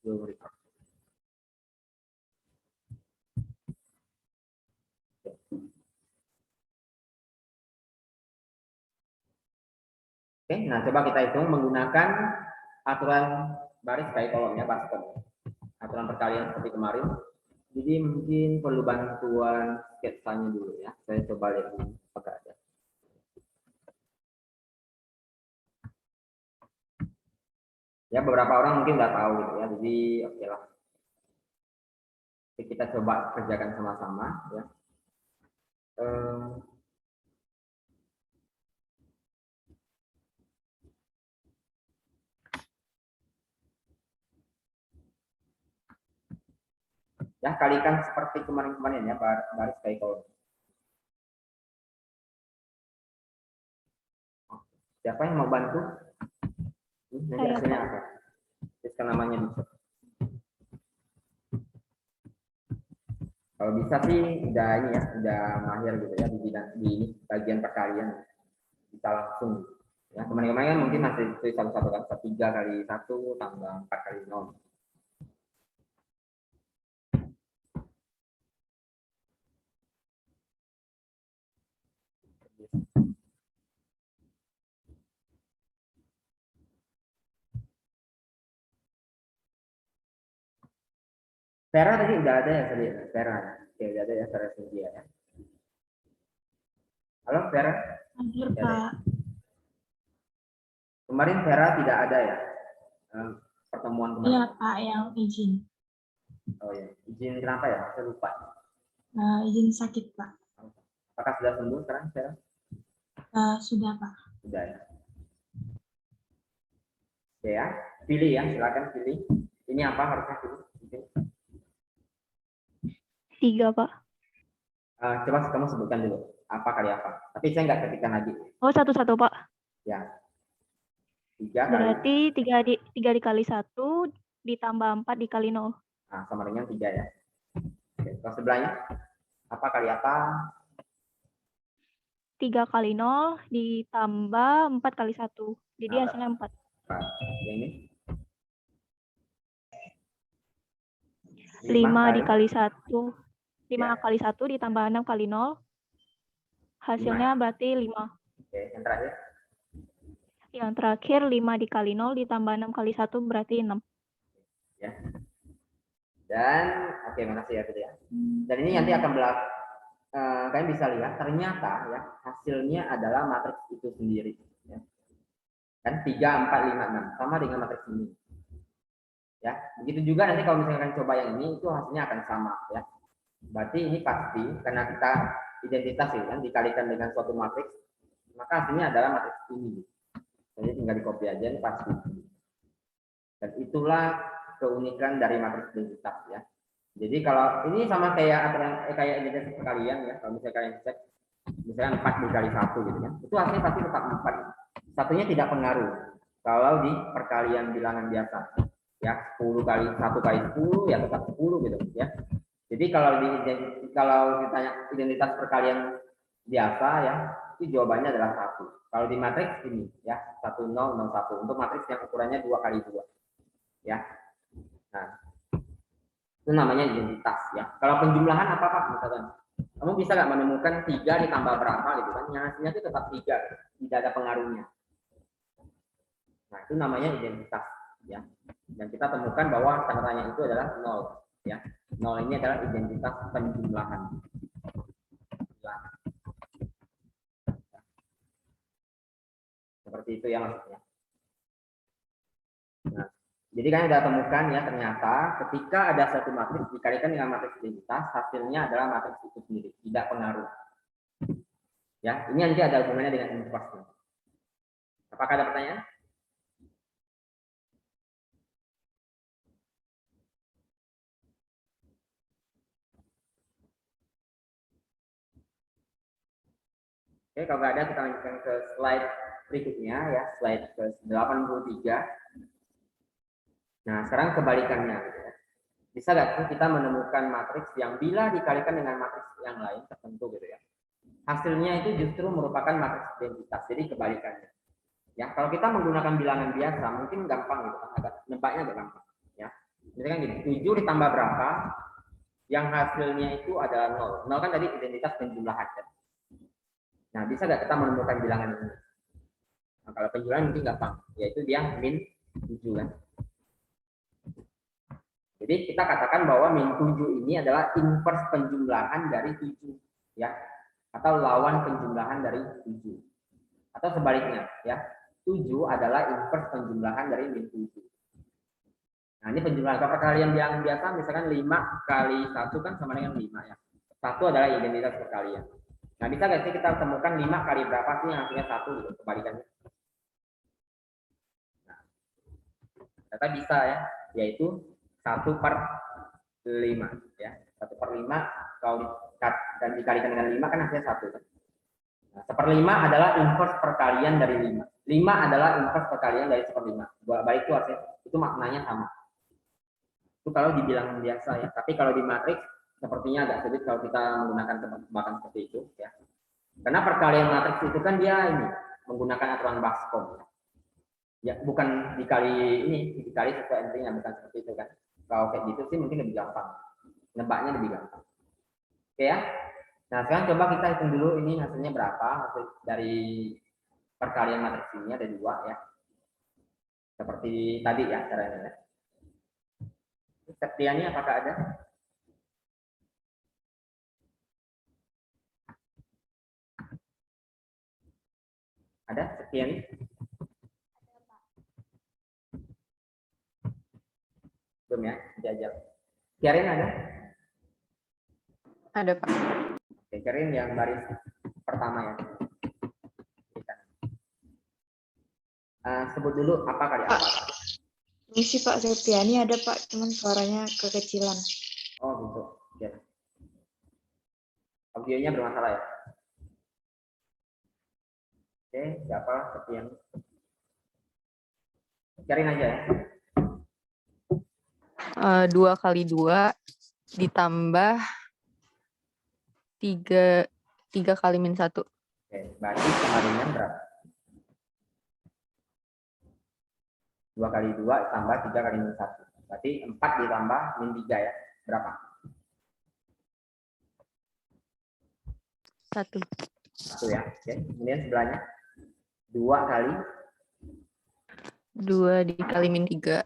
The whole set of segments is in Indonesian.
belum record. Oke, nah coba kita hitung menggunakan aturan baris kali kolom ya, baskom. Aturan perkalian seperti kemarin. Jadi mungkin perlu bantuan sketsanya dulu ya. Saya coba lihat dulu apakah ada. Ya beberapa orang mungkin nggak tahu gitu ya. Jadi oke lah. Jadi kita coba kerjakan sama-sama ya. Ya kalikan seperti kemarin-kemarin ya, baris kali kolom. Siapa yang mau bantu? Nanti hasilnya apa? Tuliskan namanya bisa. Kalau bisa sih udah ini ya, udah mahir gitu ya di bidang di bagian perkalian bisa langsung. Ya kemarin-kemarin mungkin masih tulis satu-satu kan, 3 kali 1 tambah 4 kali 0. Vera tadi udah ada ya tadi, Vera. Oke, udah ada ya Vera Cynthia ya. Halo Vera. Hadir Pak. Kemarin Vera tidak ada ya pertemuan kemarin. Iya Pak, yang izin. Oh ya, izin kenapa ya? Saya lupa. Izin sakit Pak. Apakah sudah sembuh sekarang Vera? Sudah Pak. Sudah ya. Oke ya, pilih ya, silakan pilih. Ini apa harusnya pilih? 3 Pak. Coba kamu sebutkan dulu apa kali apa. Tapi saya nggak ketikkan lagi. Oh 1 Pak. Ya. 3 kali. Berarti 3 dikali 1 ditambah 4 dikali 0. Nah, sama dengan 3 ya. Oke, kalau sebelahnya apa kali apa? 3 kali 0 ditambah 4 kali 1. Jadi hasilnya 4. Yang ini? 5 dikali 1. 5 kali 1 ditambah 6 kali 0. Hasilnya 5. Berarti 5. Oke, yang terakhir? Yang terakhir 5 dikali 0 ditambah 6 kali 1 berarti 6. Ya. Dan oke, makasih ya gitu ya. Dan ini nanti akan kalian bisa lihat ternyata ya hasilnya adalah matriks itu sendiri ya. Kan 3 4 5 6 sama dengan matriks ini. Ya, begitu juga nanti kalau misalkan coba yang ini itu hasilnya akan sama ya. Berarti ini pasti karena kita identitas ini kan dikalikan dengan suatu matriks, maka hasilnya adalah matriks ini. Jadi tinggal di copy aja ini pasti. Dan itulah keunikan dari matriks identitas ya. Jadi kalau ini sama kayak identitas perkalian ya, kalau misalnya kalian cek misalnya 4 dikali 1 gitu kan, itu hasilnya pasti tetap 4. Satunya tidak pengaruh kalau di perkalian bilangan biasa ya, 10 kali 1 kali 10 ya tetap 10 gitu ya. Jadi kalau ditanya identitas perkalian biasa ya, itu jawabannya adalah 1. Kalau di matriks ini ya 1 0 0 1 untuk matriks yang ukurannya 2 kali 2 ya. Nah, itu namanya identitas ya. Kalau penjumlahan apa Pak misalkan? Kamu bisa nggak menemukan 3 ditambah berapa gitu kan? Yang hasilnya itu tetap 3, tidak ada pengaruhnya. Nah, itu namanya identitas ya. Dan kita temukan bahwa tanda tanya itu adalah 0 ya. 0 ini adalah identitas penjumlahan. Seperti itu ya maksudnya. Nah, jadi kalian sudah temukan ya ternyata ketika ada satu matriks dikalikan dengan matriks identitas, hasilnya adalah matriks itu sendiri, tidak pengaruh. Ya, ini nanti ada hubungannya dengan inverse. Apakah ada pertanyaan? Oke, kalau nggak ada kita lanjutkan ke slide berikutnya ya, slide ke 83. Nah, sekarang kebalikannya gitu ya. Bisa nggak sih kita menemukan matriks yang bila dikalikan dengan matriks yang lain tertentu gitu ya. Hasilnya itu justru merupakan matriks identitas, jadi kebalikannya. Ya, kalau kita menggunakan bilangan biasa mungkin gampang gitu kan, agak nebaknya agak gampang ya. Misalkan Misalkan gitu, 7 ditambah berapa, yang hasilnya itu adalah 0. 0 kan tadi identitas penjumlahan. Kan? Nah, bisa nggak kita menemukan bilangan ini? Nah, kalau penjumlahan mungkin gampang, yaitu dia min 7 kan. Jadi kita katakan bahwa min 7 ini adalah inverse penjumlahan dari 7. Ya, atau lawan penjumlahan dari 7. Atau sebaliknya, ya. 7 adalah inverse penjumlahan dari min 7. Nah, ini penjumlahan perkalian yang biasa, misalkan 5 kali 1 kan sama dengan 5 ya. 1 adalah identitas perkalian. Nah, bisa nggak sih kita temukan 5 kali berapa sih yang hasilnya 1 gitu, kebalikannya. Nah, ternyata bisa ya, yaitu 1/5 ya. 1/5 kalau dan dikalikan dengan 5 kan hasilnya 1 kan. Nah, 1/5 adalah inverse perkalian dari 5. 5 adalah inverse perkalian dari 1/5. Baik itu hasil, itu maknanya sama. Itu kalau dibilang biasa ya, tapi kalau di matriks sepertinya agak sulit kalau kita menggunakan tebak-tebakan seperti itu ya. Karena perkalian matriks itu kan dia ini menggunakan aturan Bascom. Ya, bukan dikali sesuai intinya, bukan seperti itu kan. Kalau kayak gitu sih mungkin lebih gampang. Nebaknya lebih gampang. Oke ya. Nah, sekarang coba kita hitung dulu ini hasilnya berapa, hasil dari perkalian matriks ini ada 2 ya. Seperti tadi ya caranya ya. Septiani apakah ada? Ada Septiani? Belum ya, jajal. Kiarin ada? Ada, Pak. Oke, Kiarin yang baris pertama ya. Sebut dulu apa kali apa? Misi Pak Septiani ada, Pak, cuman suaranya kekecilan. Oh gitu. Ya. Audionya bermasalah ya. Oke, siapa Septiani? Kiarin aja ya. 2 kali 2 ditambah 3 kali min 1. Oke, berarti sama dengan berapa? 2 kali 2 tambah 3 kali min 1. Berarti 4 ditambah min 3 ya. Berapa? 1. 1 ya. Oke, kemudian sebelahnya 2 kali 2 dikali min 3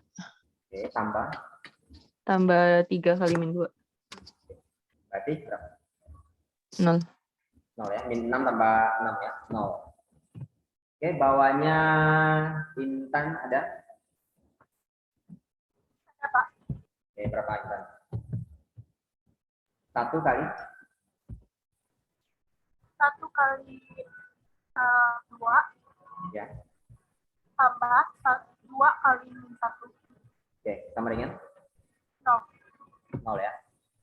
tambah 3 kali min 2. berarti berapa? 0. 0 ya. Min 6 tambah 6 ya. 0. Oke, bawahnya Intan ada? Ada, Pak. Oke, berapa Intan? 1 kali 1 kali 2 ya. tambah 2 kali min 1. Oke, sama dengan 0. 0 ya.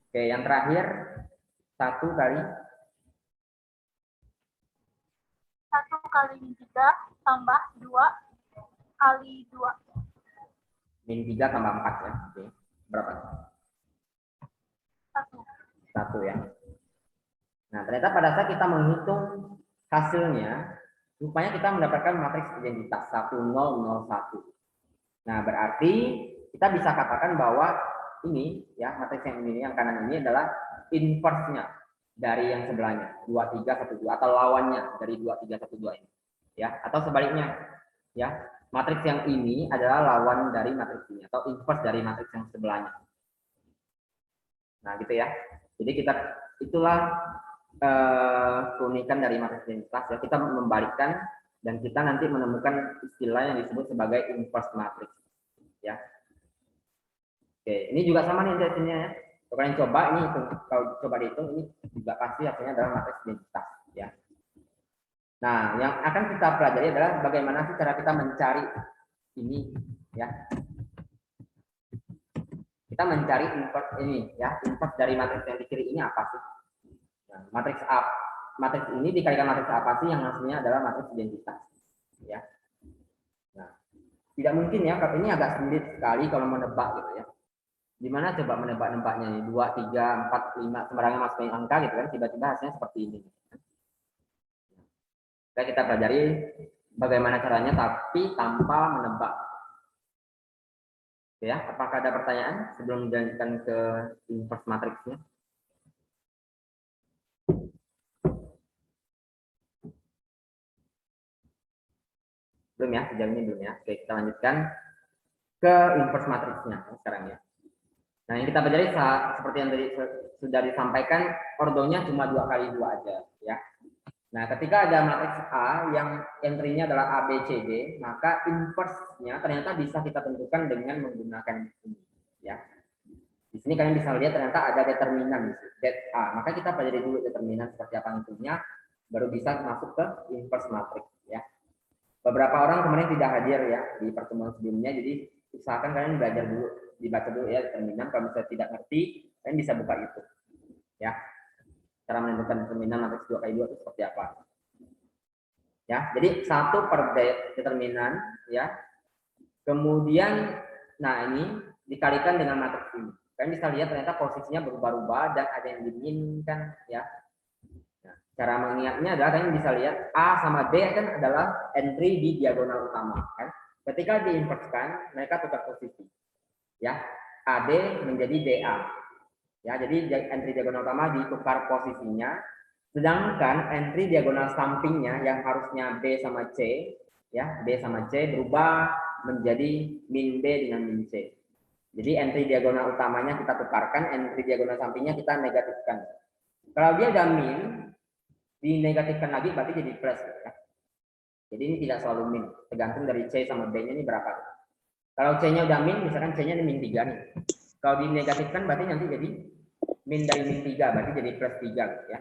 Oke, yang terakhir 1 kali 1 kali min 3 tambah 2 kali 2. min 3 tambah 4 ya. Oke. Berapa? 1. 1 ya. Nah, ternyata pada saat kita menghitung hasilnya, rupanya kita mendapatkan matriks identitas 1001. Nah, berarti kita bisa katakan bahwa ini ya, matriks yang ini yang kanan ini adalah inverse-nya dari yang sebelahnya, 2312 atau lawannya dari 2312 ini. Ya, atau sebaliknya. Ya, matriks yang ini adalah lawan dari matriks ini atau inverse dari matriks yang sebelahnya. Nah, gitu ya. Jadi itulah keunikan dari matriks identitas ya, kita membalikkan dan kita nanti menemukan istilah yang disebut sebagai inverse matrix ya. Oke, ini juga sama nih hasilnya ya. Kalau kalian coba ini kalau coba dihitung ini juga pasti hasilnya adalah matriks identitas ya. Nah, yang akan kita pelajari adalah bagaimana sih cara kita mencari ini ya. Kita mencari inverse ini ya, inverse dari matriks yang di kiri ini apa sih? Nah, matriks ini dikalikan matriks apa sih yang hasilnya adalah matriks identitas ya. Nah, tidak mungkin ya, ini agak sulit sekali kalau menebak gitu ya. Gimana coba menebak-nebaknya nih, 2, 3, 4, 5 sembarangan masukin angka gitu kan, tiba-tiba hasilnya seperti ini. Kita pelajari bagaimana caranya tapi tanpa menebak Oke ya, apakah ada pertanyaan sebelum dilanjutkan ke inverse matriksnya? Belum ya, sejauh ini belum ya. Oke, kita lanjutkan ke inverse matriksnya sekarang ya. Nah, yang kita pelajari seperti yang tadi sudah disampaikan, ordonya cuma 2x2 aja ya. Nah, ketika ada matriks A yang entry-nya adalah A, B, C, D, maka inverse-nya ternyata bisa kita tentukan dengan menggunakan ini ya. Di sini kalian bisa lihat ternyata ada determinan det A. Maka kita pelajari dulu determinan seperti apa bentuknya, baru bisa masuk ke inverse matrix ya. Beberapa orang kemarin tidak hadir ya di pertemuan sebelumnya, jadi usahakan kalian belajar dulu, dibaca dulu ya determinan. Kalau misalnya tidak ngerti, kalian bisa buka itu ya. Cara menentukan determinan matriks 2x2 itu seperti apa. Ya, jadi 1 per determinan ya. Kemudian nah ini dikalikan dengan matriks ini. Kalian bisa lihat ternyata posisinya berubah-ubah dan ada yang diinginkan ya. Nah, cara mengingatnya adalah kalian bisa lihat A sama D kan adalah entry di diagonal utama kan. Ketika diinversekan mereka tukar posisi. Ya, AD menjadi DA. Ya, jadi entry diagonal utama ditukar posisinya, sedangkan entry diagonal sampingnya yang harusnya B sama C, ya B sama C berubah menjadi min B dengan min C. Jadi entry diagonal utamanya kita tukarkan, entry diagonal sampingnya kita negatifkan. Kalau dia ada min, dinegatifkan lagi berarti jadi plus. Ya. Jadi ini tidak selalu min, tergantung dari C sama B-nya ini berapa. Kalau C-nya udah min, misalkan C-nya ini min 3 nih. Kalau dinegatifkan berarti nanti jadi min dari min 3, berarti jadi plus 3 ya.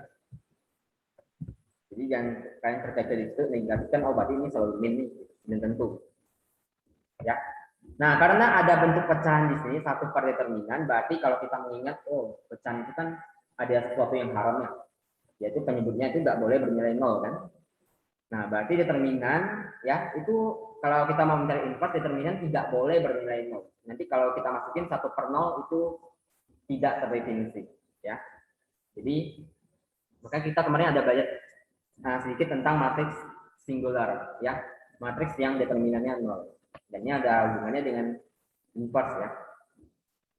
Jadi jangan kalian terbaca di situ negatifkan, oh berarti ini selalu min nih, belum tentu. Ya. Nah, karena ada bentuk pecahan di sini 1 per determinan, berarti kalau kita mengingat, oh pecahan itu kan ada sesuatu yang haramnya, yaitu penyebutnya itu nggak boleh bernilai 0 kan. Nah, berarti determinan ya itu kalau kita mau mencari inverse, determinan tidak boleh bernilai 0. Nanti kalau kita masukin 1 per 0 itu tidak terdefinisi ya. Jadi makanya kita kemarin ada belajar sedikit tentang matriks singular ya, matriks yang determinannya 0. Dan ini ada hubungannya dengan inverse ya.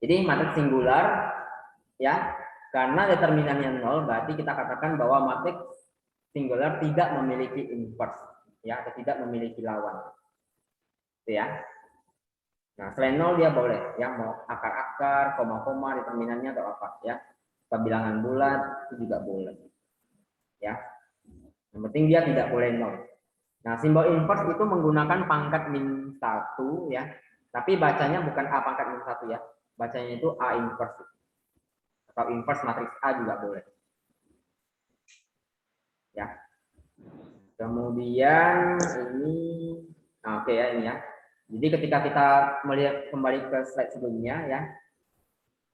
Jadi matriks singular ya, karena determinannya 0 berarti kita katakan bahwa matriks singular tidak memiliki inverse ya, atau tidak memiliki lawan. Itu ya. Nah, selain 0 dia boleh ya, mau akar-akar, koma-koma determinannya atau apa ya. Bilangan bulat itu juga boleh. Ya. Yang penting dia tidak boleh 0. Nah, simbol inverse itu menggunakan pangkat min 1 ya. Tapi bacanya bukan A pangkat min 1 ya. Bacanya itu A inverse. Atau inverse matriks A juga boleh. Ya. Kemudian ini oke ya ini ya. Jadi ketika kita melihat kembali ke slide sebelumnya ya.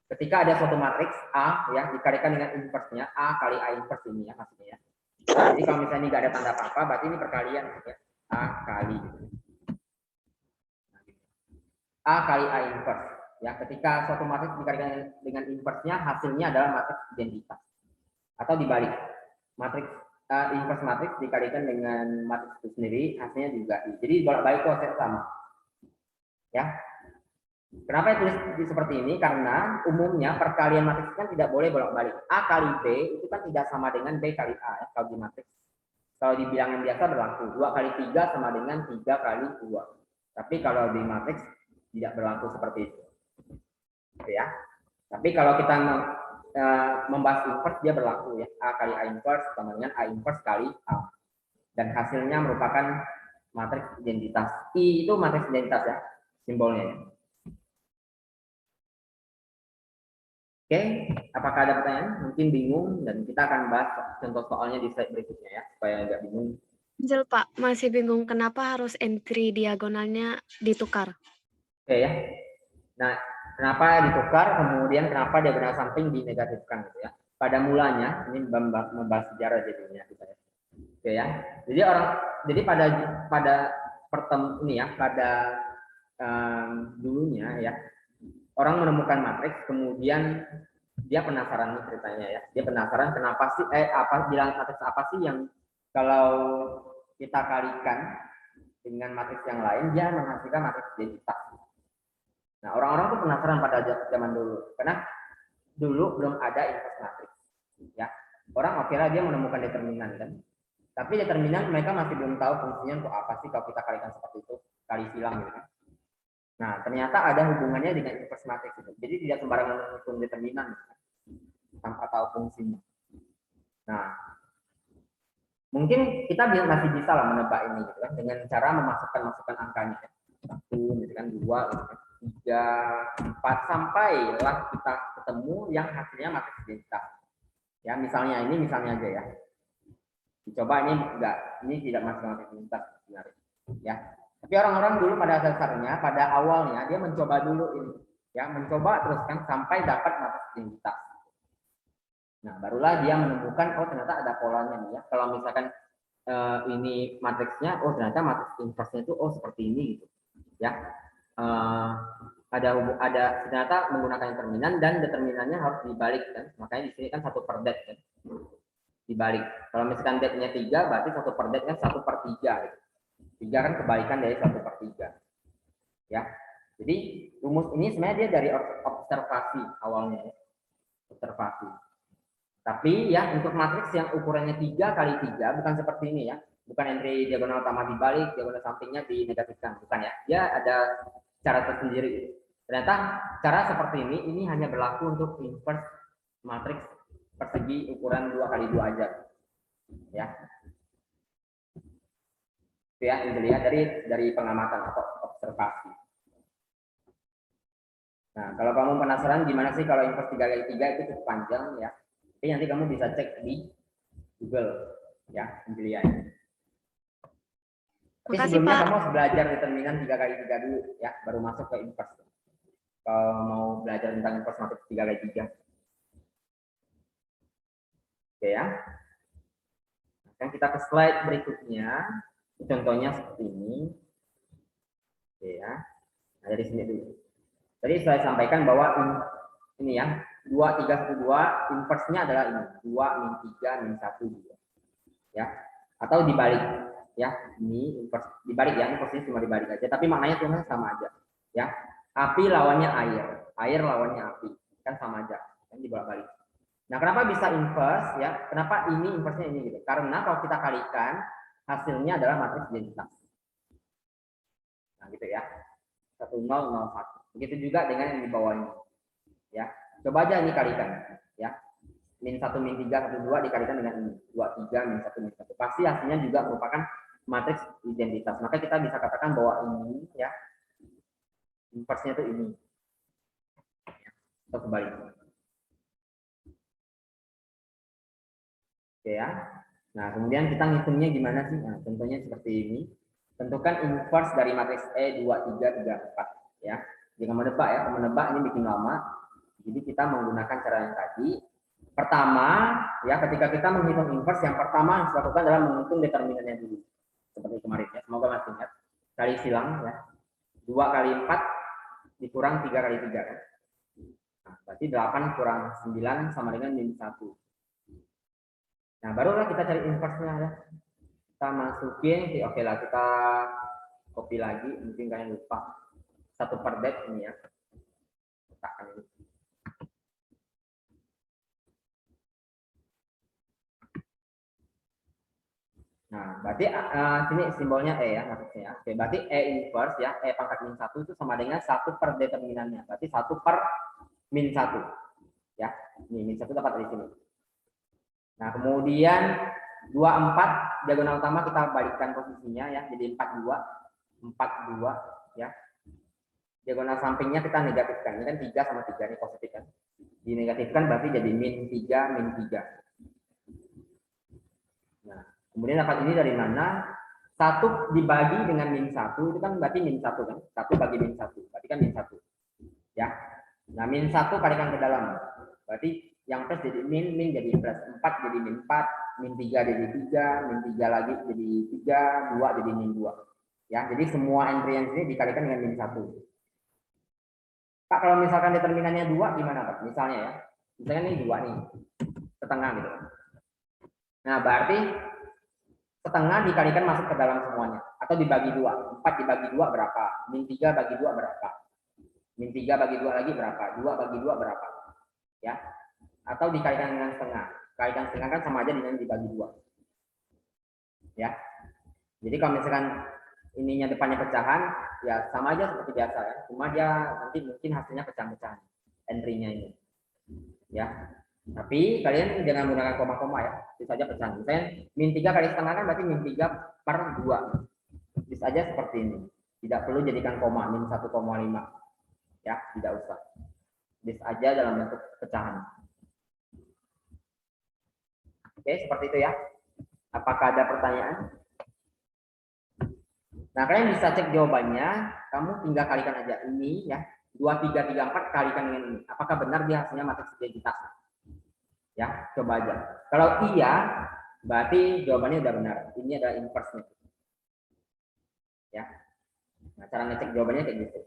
Ketika ada suatu matriks A ya dikalikan dengan inverse-nya A kali A inverse ini ya maksudnya ya. Jadi kalau misalnya ini nggak ada tanda apa-apa, berarti ini perkalian ya. A kali A kali A inverse. Ya, ketika suatu matriks dikalikan dengan inverse-nya, hasilnya adalah matriks identitas. Atau dibalik, matriks inverse matriks dikalikan dengan matriks itu sendiri, hasilnya juga I. Jadi bolak-balik itu hasil sama. Ya. Kenapa tulis seperti ini? Karena umumnya perkalian matriks kan tidak boleh bolak-balik. A kali B itu kan tidak sama dengan B kali A ya, kalau di matriks. Kalau di bilangan biasa berlaku 2 kali 3 sama dengan 3 kali 2. Tapi kalau di matriks tidak berlaku seperti itu. Oke ya. Tapi kalau kita membahas inverse dia berlaku ya. A kali A inverse sama dengan A inverse kali A. Dan hasilnya merupakan matriks identitas. I itu matriks identitas ya, simbolnya ya. Oke, apakah ada pertanyaan? Mungkin bingung dan kita akan bahas contoh soalnya di slide berikutnya ya, supaya nggak bingung. Jel, Pak, masih bingung kenapa harus entry diagonalnya ditukar? Oke ya. Nah, kenapa ditukar, kemudian kenapa diagonal samping dinegatifkan gitu ya. Pada mulanya, ini membahas sejarah jadinya kita ya. Oke ya. Jadi pada pertemuan ini ya, pada dulunya ya, orang menemukan matriks, kemudian dia penasaran nih ceritanya ya. Dia penasaran kenapa sih bilang matriks apa sih yang kalau kita kalikan dengan matriks yang lain dia menghasilkan matriks identitas. Nah, orang-orang tuh penasaran pada zaman dulu, karena dulu belum ada inverse matrix. Ya, orang oke lah dia menemukan determinan kan, tapi determinan mereka masih belum tahu fungsinya untuk apa sih kalau kita kalikan seperti itu, kali silang gitu kan. Nah, ternyata ada hubungannya dengan inverse matrix itu. Jadi tidak sembarangan menghitung determinan gitu kan, tanpa tahu fungsinya. Nah, mungkin kita masih bisa lah menebak ini gitu kan, dengan cara memasukkan angkanya kan. 1 gitu kan, 2 gitu kan, 3, 4 sampailah kita ketemu yang hasilnya matriks identitas. Ya, misalnya aja ya. Dicoba ini tidak masuk matriks identitas sebenarnya. Ya. Tapi orang-orang dulu pada dasarnya, pada awalnya dia mencoba dulu ini, ya, mencoba terus kan sampai dapat matriks identitas. Nah, barulah dia menemukan oh ternyata ada polanya nih ya. Kalau misalkan ini matriksnya, oh ternyata matriks inverse-nya itu oh seperti ini gitu. Ya. Ada ternyata menggunakan determinan dan determinannya harus dibalik kan. Makanya di sini kan 1 per det kan. Dibalik. Kalau misalkan det-nya 3 berarti 1 per det kan 1 per 3 gitu. 3 kan kebalikan dari 1 per 3. Ya. Jadi rumus ini sebenarnya dia dari observasi awalnya ya. Observasi. Tapi ya untuk matriks yang ukurannya 3 kali 3 bukan seperti ini ya. Bukan entry diagonal utama dibalik, diagonal sampingnya dinegatifkan, bukan ya. Dia ada cara tersendiri. Ternyata cara seperti ini hanya berlaku untuk inverse matriks persegi ukuran 2 kali 2 aja. Ya. Itu ya, ini dilihat dari pengamatan atau observasi. Nah, kalau kamu penasaran gimana sih kalau inverse 3 kali 3 itu cukup panjang ya. Tapi nanti kamu bisa cek di Google ya, dilihat. Tapi Makasih, sebelumnya Pak. kamu harus belajar determinan 3 kali 3 dulu ya, baru masuk ke inverse. Kalau mau belajar tentang inverse matriks 3 kali 3. Oke ya. Nah, kita ke slide berikutnya. Contohnya seperti ini. Oke ya. Nah, dari sini dulu. Tadi saya sampaikan bahwa ini ya, 2, 3, 1, 2, inverse-nya adalah ini. 2, min 3, min 1, 2. Ya. Atau dibalik. Ya, ini inverse dibalik ya, ini posisi cuma dibalik aja, tapi maknanya tuh sama aja. Ya. Api lawannya air lawannya api. Kan sama aja. Kan dibolak-balik. Nah, kenapa bisa inverse ya? Kenapa ini inverse-nya ini gitu? Karena kalau kita kalikan hasilnya adalah matriks identitas. Nah, gitu ya. 1 0 0 1. Begitu juga dengan yang di bawahnya. Ya. Coba aja ini kalikan ya. Min 1 min 3 1 2 dikalikan dengan ini. 2 3 min 1 min 1. Pasti hasilnya juga merupakan matriks identitas. Maka kita bisa katakan bahwa ini ya inverse-nya itu ini. Atau kebalik. Oke ya. Nah, kemudian kita ngitungnya gimana sih? Nah, contohnya seperti ini. Tentukan inverse dari matriks E 2 3 3 4 ya. Jangan menebak ya. Menebak ini bikin lama. Jadi kita menggunakan cara yang tadi. Pertama, ya ketika kita menghitung inverse, yang pertama yang dilakukan adalah menghitung determinannya dulu. Seperti kemarin ya. Semoga masih ingat. Kali silang ya. 2 kali 4 dikurang 3 kali 3 kan. Nah, berarti 8 kurang 9 sama dengan min 1. Nah, barulah kita cari inverse-nya ya. Kita masukin, oke lah kita copy lagi, mungkin kalian lupa. 1 per det ini ya. Letakkan ini. Nah, berarti sini simbolnya E ya maksudnya. Oke, berarti E inverse ya, E pangkat min 1 itu sama dengan 1 per determinannya. Berarti 1 per min 1. Ya, ini min 1 dapat dari sini. Nah, kemudian 2 4 diagonal utama kita balikkan posisinya ya, jadi 4 2 ya. Diagonal sampingnya kita negatifkan. Ini kan 3 sama 3 ini positif kan. Dinegatifkan berarti jadi min 3 min 3. Nah, kemudian dapat ini dari mana? 1 dibagi dengan min 1 itu kan berarti min 1 kan. 1 bagi min 1 berarti kan min 1. Ya. Nah, min 1 kalikan ke dalam. Berarti yang plus jadi min jadi plus. 4 jadi min 4, min 3 jadi 3, min 3 lagi jadi 3, 2 jadi min 2. Ya, jadi semua entry yang sini dikalikan dengan min 1. Pak, kalau misalkan determinannya 2 gimana, Pak? Misalnya ya. Misalnya ini 2 nih. Setengah gitu. Nah, berarti setengah dikalikan masuk ke dalam semuanya atau dibagi 2. 4 dibagi 2 berapa? Min 3 bagi 2 berapa? Min 3 bagi 2 lagi berapa? 2 bagi 2 berapa? Ya. Atau dikalikan dengan setengah. Kalikan setengah kan sama aja dengan dibagi 2. Ya. Jadi kalau misalkan ininya depannya pecahan, ya sama aja seperti biasa ya. Cuma dia nanti mungkin hasilnya pecah-pecahan entry-nya ini. Ya. Tapi kalian jangan menggunakan koma-koma ya. Bisa aja pecahan. Misalnya min 3 kali setengah kan berarti min 3 per 2. Bisa aja seperti ini. Tidak perlu jadikan koma min 1,5. Ya, tidak usah. Bisa aja dalam bentuk pecahan. Oke, seperti itu ya. Apakah ada pertanyaan? Nah, kalian bisa cek jawabannya. Kamu tinggal kalikan aja ini ya. 2, 3, 3, 4 kalikan dengan ini. Apakah benar dia hasilnya matriks identitas? Ya, coba aja. Kalau iya, berarti jawabannya udah benar. Ini adalah inverse-nya. Ya. Nah, cara ngecek jawabannya kayak gitu.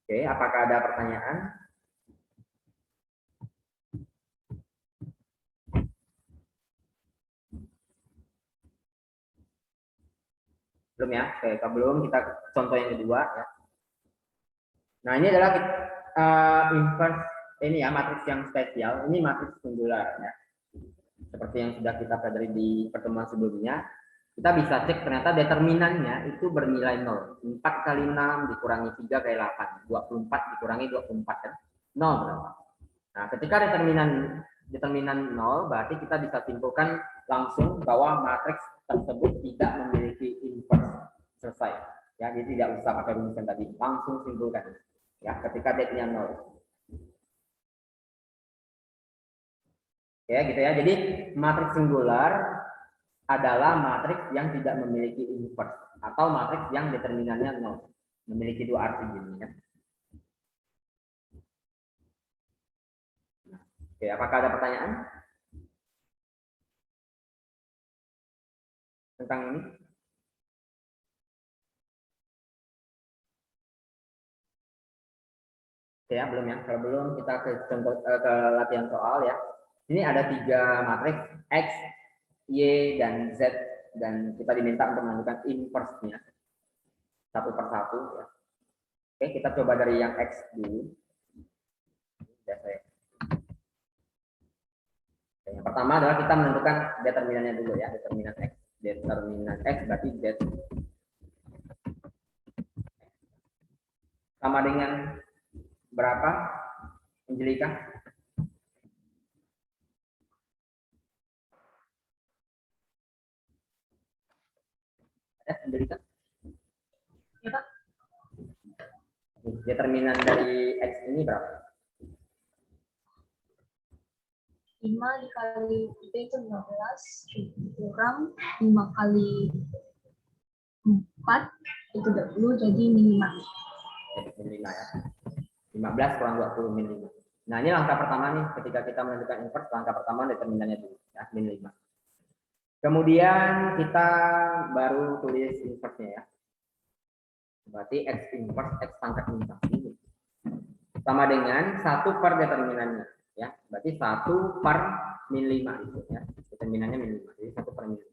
Oke, apakah ada pertanyaan? Belum ya? Oke, kalau belum kita contoh yang kedua ya. Nah, ini adalah inverse ini ya, matriks yang spesial. Ini matriks singular ya. Seperti yang sudah kita pelajari di pertemuan sebelumnya, kita bisa cek ternyata determinannya itu bernilai 0. 4 kali 6 dikurangi 3 kali 8. 24 dikurangi 24 kan? 0 berapa? Nah, ketika determinan 0, berarti kita bisa simpulkan langsung bahwa matriks tersebut tidak memiliki inverse. Selesai. Ya, jadi tidak usah pakai rumusan tadi, langsung simpulkan. Ya, ketika D-nya 0. Ya, gitu ya. Jadi matriks singular adalah matriks yang tidak memiliki inverse atau matriks yang determinannya 0. Memiliki dua arti gini ya. Oke, apakah ada pertanyaan tentang ini? Oke ya, belum ya. Kalau belum kita ke contoh ke latihan soal ya. Ini ada 3 matriks X, Y, dan Z, dan kita diminta untuk menentukan inverse-nya satu per satu ya. Oke, kita coba dari yang X dulu. Yang pertama adalah kita menentukan determinannya dulu ya, determinan X. Determinan X berarti Z sama dengan berapa, Angelika? Angelika? Ya, Pak. Determinan dari X ini berapa? 5 dikali 3 itu 15, kurang 5 kali 4 itu 20, jadi min 5. Min 5 ya. 15 kurang 20 min 5. Nah, ini langkah pertama nih ketika kita menentukan inverse, langkah pertama determinannya dulu ya, min 5. Kemudian kita baru tulis inverse-nya ya. Berarti X inverse X pangkat min 1 sama dengan 1 per determinannya ya. Berarti 1 per min 5 itu ya. Determinannya min 5. Jadi 1 per min 5.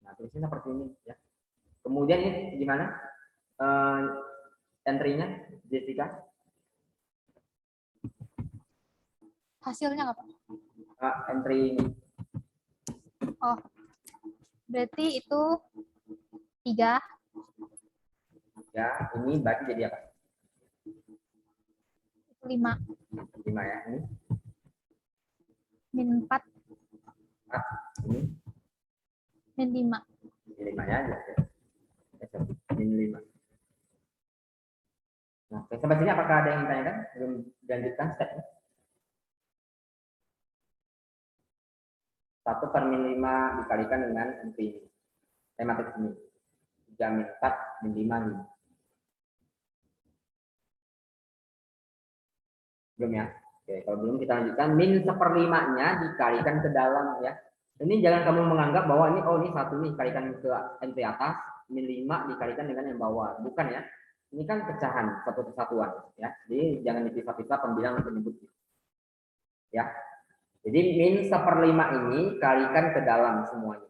Nah, tulisnya seperti ini ya. Kemudian ini gimana? Entry-nya Jessica? Hasilnya apa? Entry ini. Oh, berarti itu 3. Ya, ini berarti jadi apa? 5. 5 ya, ini. Min 4. Ini. Min 5. Min 5 ya aja. Min 5. Nah, sampai sini apakah ada yang ditanyakan? Belum dilanjutkan stepnya. 1 per min 5 dikalikan dengan entry matriks ini. 3 min 4 min 5 nih. Belum ya? Oke, kalau belum kita lanjutkan. Min 1/5-nya dikalikan ke dalam ya. Ini jangan kamu menganggap bahwa ini, oh ini 1 nih, kalikan ke entry atas, min 5 dikalikan dengan yang bawah. Bukan ya. Ini kan pecahan, satu kesatuan ya. Jadi jangan dipisah-pisah pembilang penyebut. Ya. Jadi min 1/5 ini kalikan ke dalam semuanya.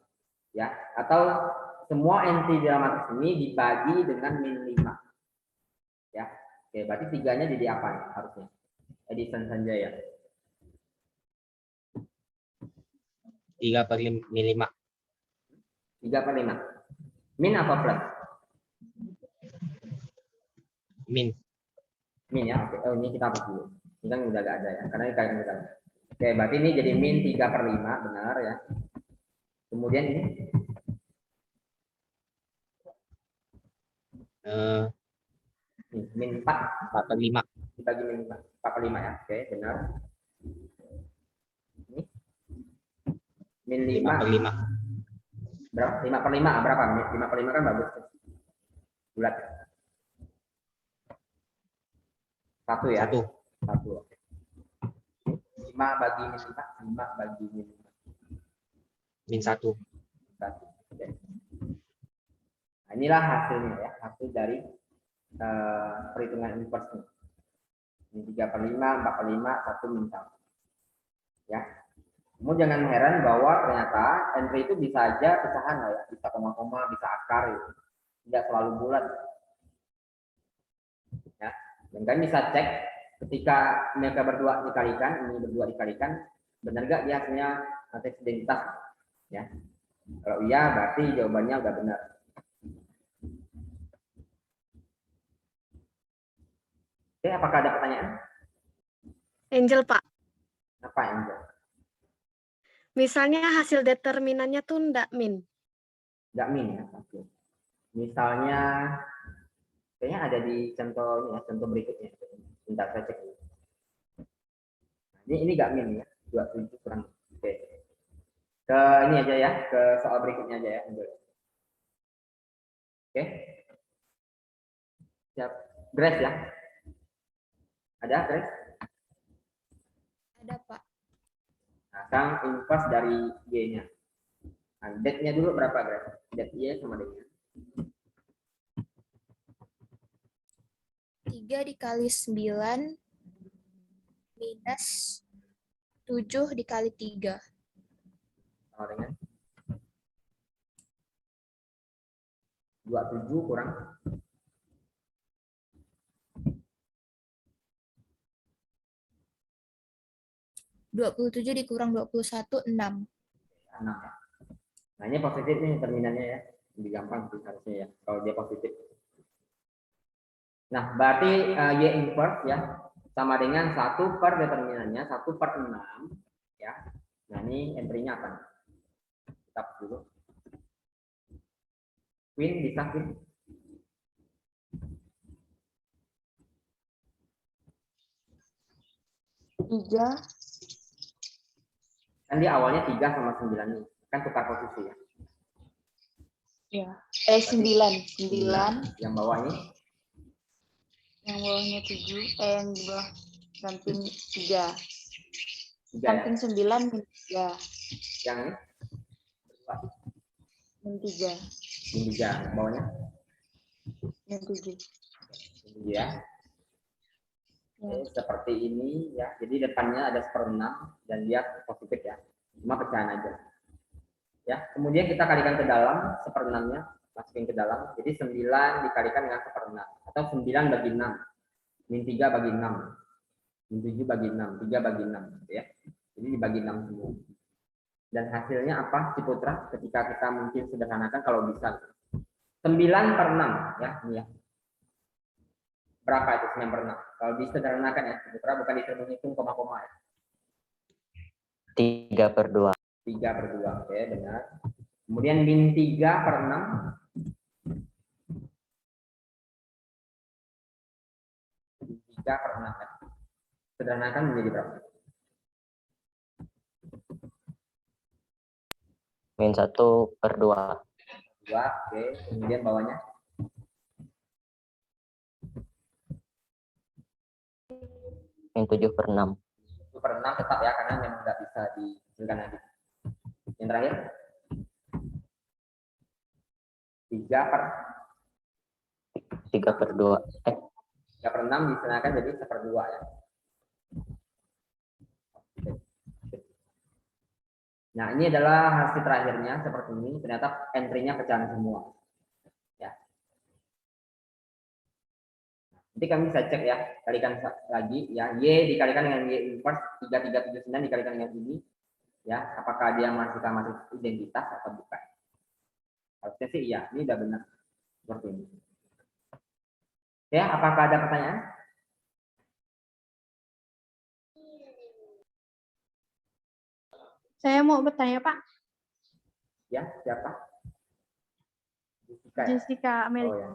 Ya, atau semua entry di dalam matriks ini dibagi dengan min 5. Ya. Oke, berarti 3-nya jadi apa nih harusnya? Edison Sanjaya. 3/5. 3/5. Min apa plus? Min. Min ya. Oke. Oh, ini kita hapus dulu. Ini kan udah gak ada ya. Karena ini kalian udah. Oke, berarti ini jadi min 3/5, benar ya. Kemudian ini min 4 4/5. dibagi min 4/5 ya. Oke, benar. Ini min 5 5/5. berapa? 5/5 berapa? 5/5 kan bagus. Bulat. 1 ya. 1. 1. Oke. 5 bagi min 5, 5 bagi min 5. Min 1. 1. Oke. Nah, inilah hasilnya ya, hasil dari perhitungan inverse nih. Min 3/5, 4/5, 1 min 1. Ya. Kamu jangan heran bahwa ternyata entry itu bisa aja pecahan lah ya, bisa koma-koma, bisa akar gitu. Tidak selalu bulat. Ya. Dan kalian bisa cek ketika mereka berdua dikalikan, ini berdua dikalikan, benar gak dia hasilnya matriks identitas? Ya. Kalau iya berarti jawabannya udah benar. Oke, apakah ada pertanyaan? Angel, Pak. Apa yang enggak? Misalnya hasil determinannya tuh ndak min. Enggak min ya. Oke. Misalnya kayaknya ada di contoh ini ya, contoh berikutnya. Bentar saya cek dulu. Ini enggak min ya. 27 kurang. Oke. Ke ini aja ya, ke soal berikutnya aja ya. Oke. Siap. Grace ya. Ada Grace? Ada, Pak. Nah, sekarang inverse dari Y-nya. Nah, det-nya dulu berapa, Grace? Det Y sama dengan 3 dikali 9 minus 7 dikali 3. sama dengan 27 kurang 27 dikurang 21, 6. 6 ya. Nah, ini positif nih terminannya ya. Lebih gampang sih harusnya ya kalau dia positif. Nah, berarti Y inverse ya sama dengan 1 per determinannya 1/6 ya. Nah, ini entry-nya apa? Kita hapus dulu. Queen bisa Queen? 3. Kan dia awalnya 3 sama 9 nih. Kan tukar posisi ya. Ya. 9. Yang bawah ini Yang bawahnya 7. Yang di bawah samping 3. 3 ya. Samping 9 min 3. Yang ini Min 3. min 3 bawahnya Min 7. ya. Oke, seperti ini ya. Jadi depannya ada 1/6 dan dia positif ya. Cuma pecahan aja. Ya, kemudian kita kalikan ke dalam 1/6-nya, masukin ke dalam. Jadi 9 dikalikan dengan 1/6 atau 9 bagi 6. Min 3 bagi 6. Min 7 bagi 6, 3 bagi 6 gitu ya. Jadi dibagi 6 semua. Dan hasilnya apa, Ciputra? Ketika kita mungkin sederhanakan kalau bisa 9/6 ya, ini ya. Berapa itu 9/6? Kalau disederhanakan ya, Ciputra, bukan dihitung koma-koma ya. 3/2. 3/2, oke benar. Kemudian min 3/6. Min 3/6 ya. Sederhanakan menjadi berapa? Min 1/2. 2, oke. Kemudian bawahnya Min 7/6. 1/6 tetap ya, karena memang nggak bisa dihasilkan lagi. Yang terakhir 3/2. 3/6 disenangkan jadi 1/2 ya. Nah, ini adalah hasil terakhirnya seperti ini. Ternyata entry-nya pecahan semua. Ya. Nanti kami bisa cek ya, kalikan lagi ya. Y dikalikan dengan Y inverse 3379 dikalikan dengan ini. Ya, apakah dia masukkan matriks identitas atau bukan? Harusnya sih iya, ini udah benar. Seperti ini. Ya, apakah ada pertanyaan? Saya mau bertanya, Pak. Ya, siapa? Jessica. Ya? Jessica Oh, Amelia. ya.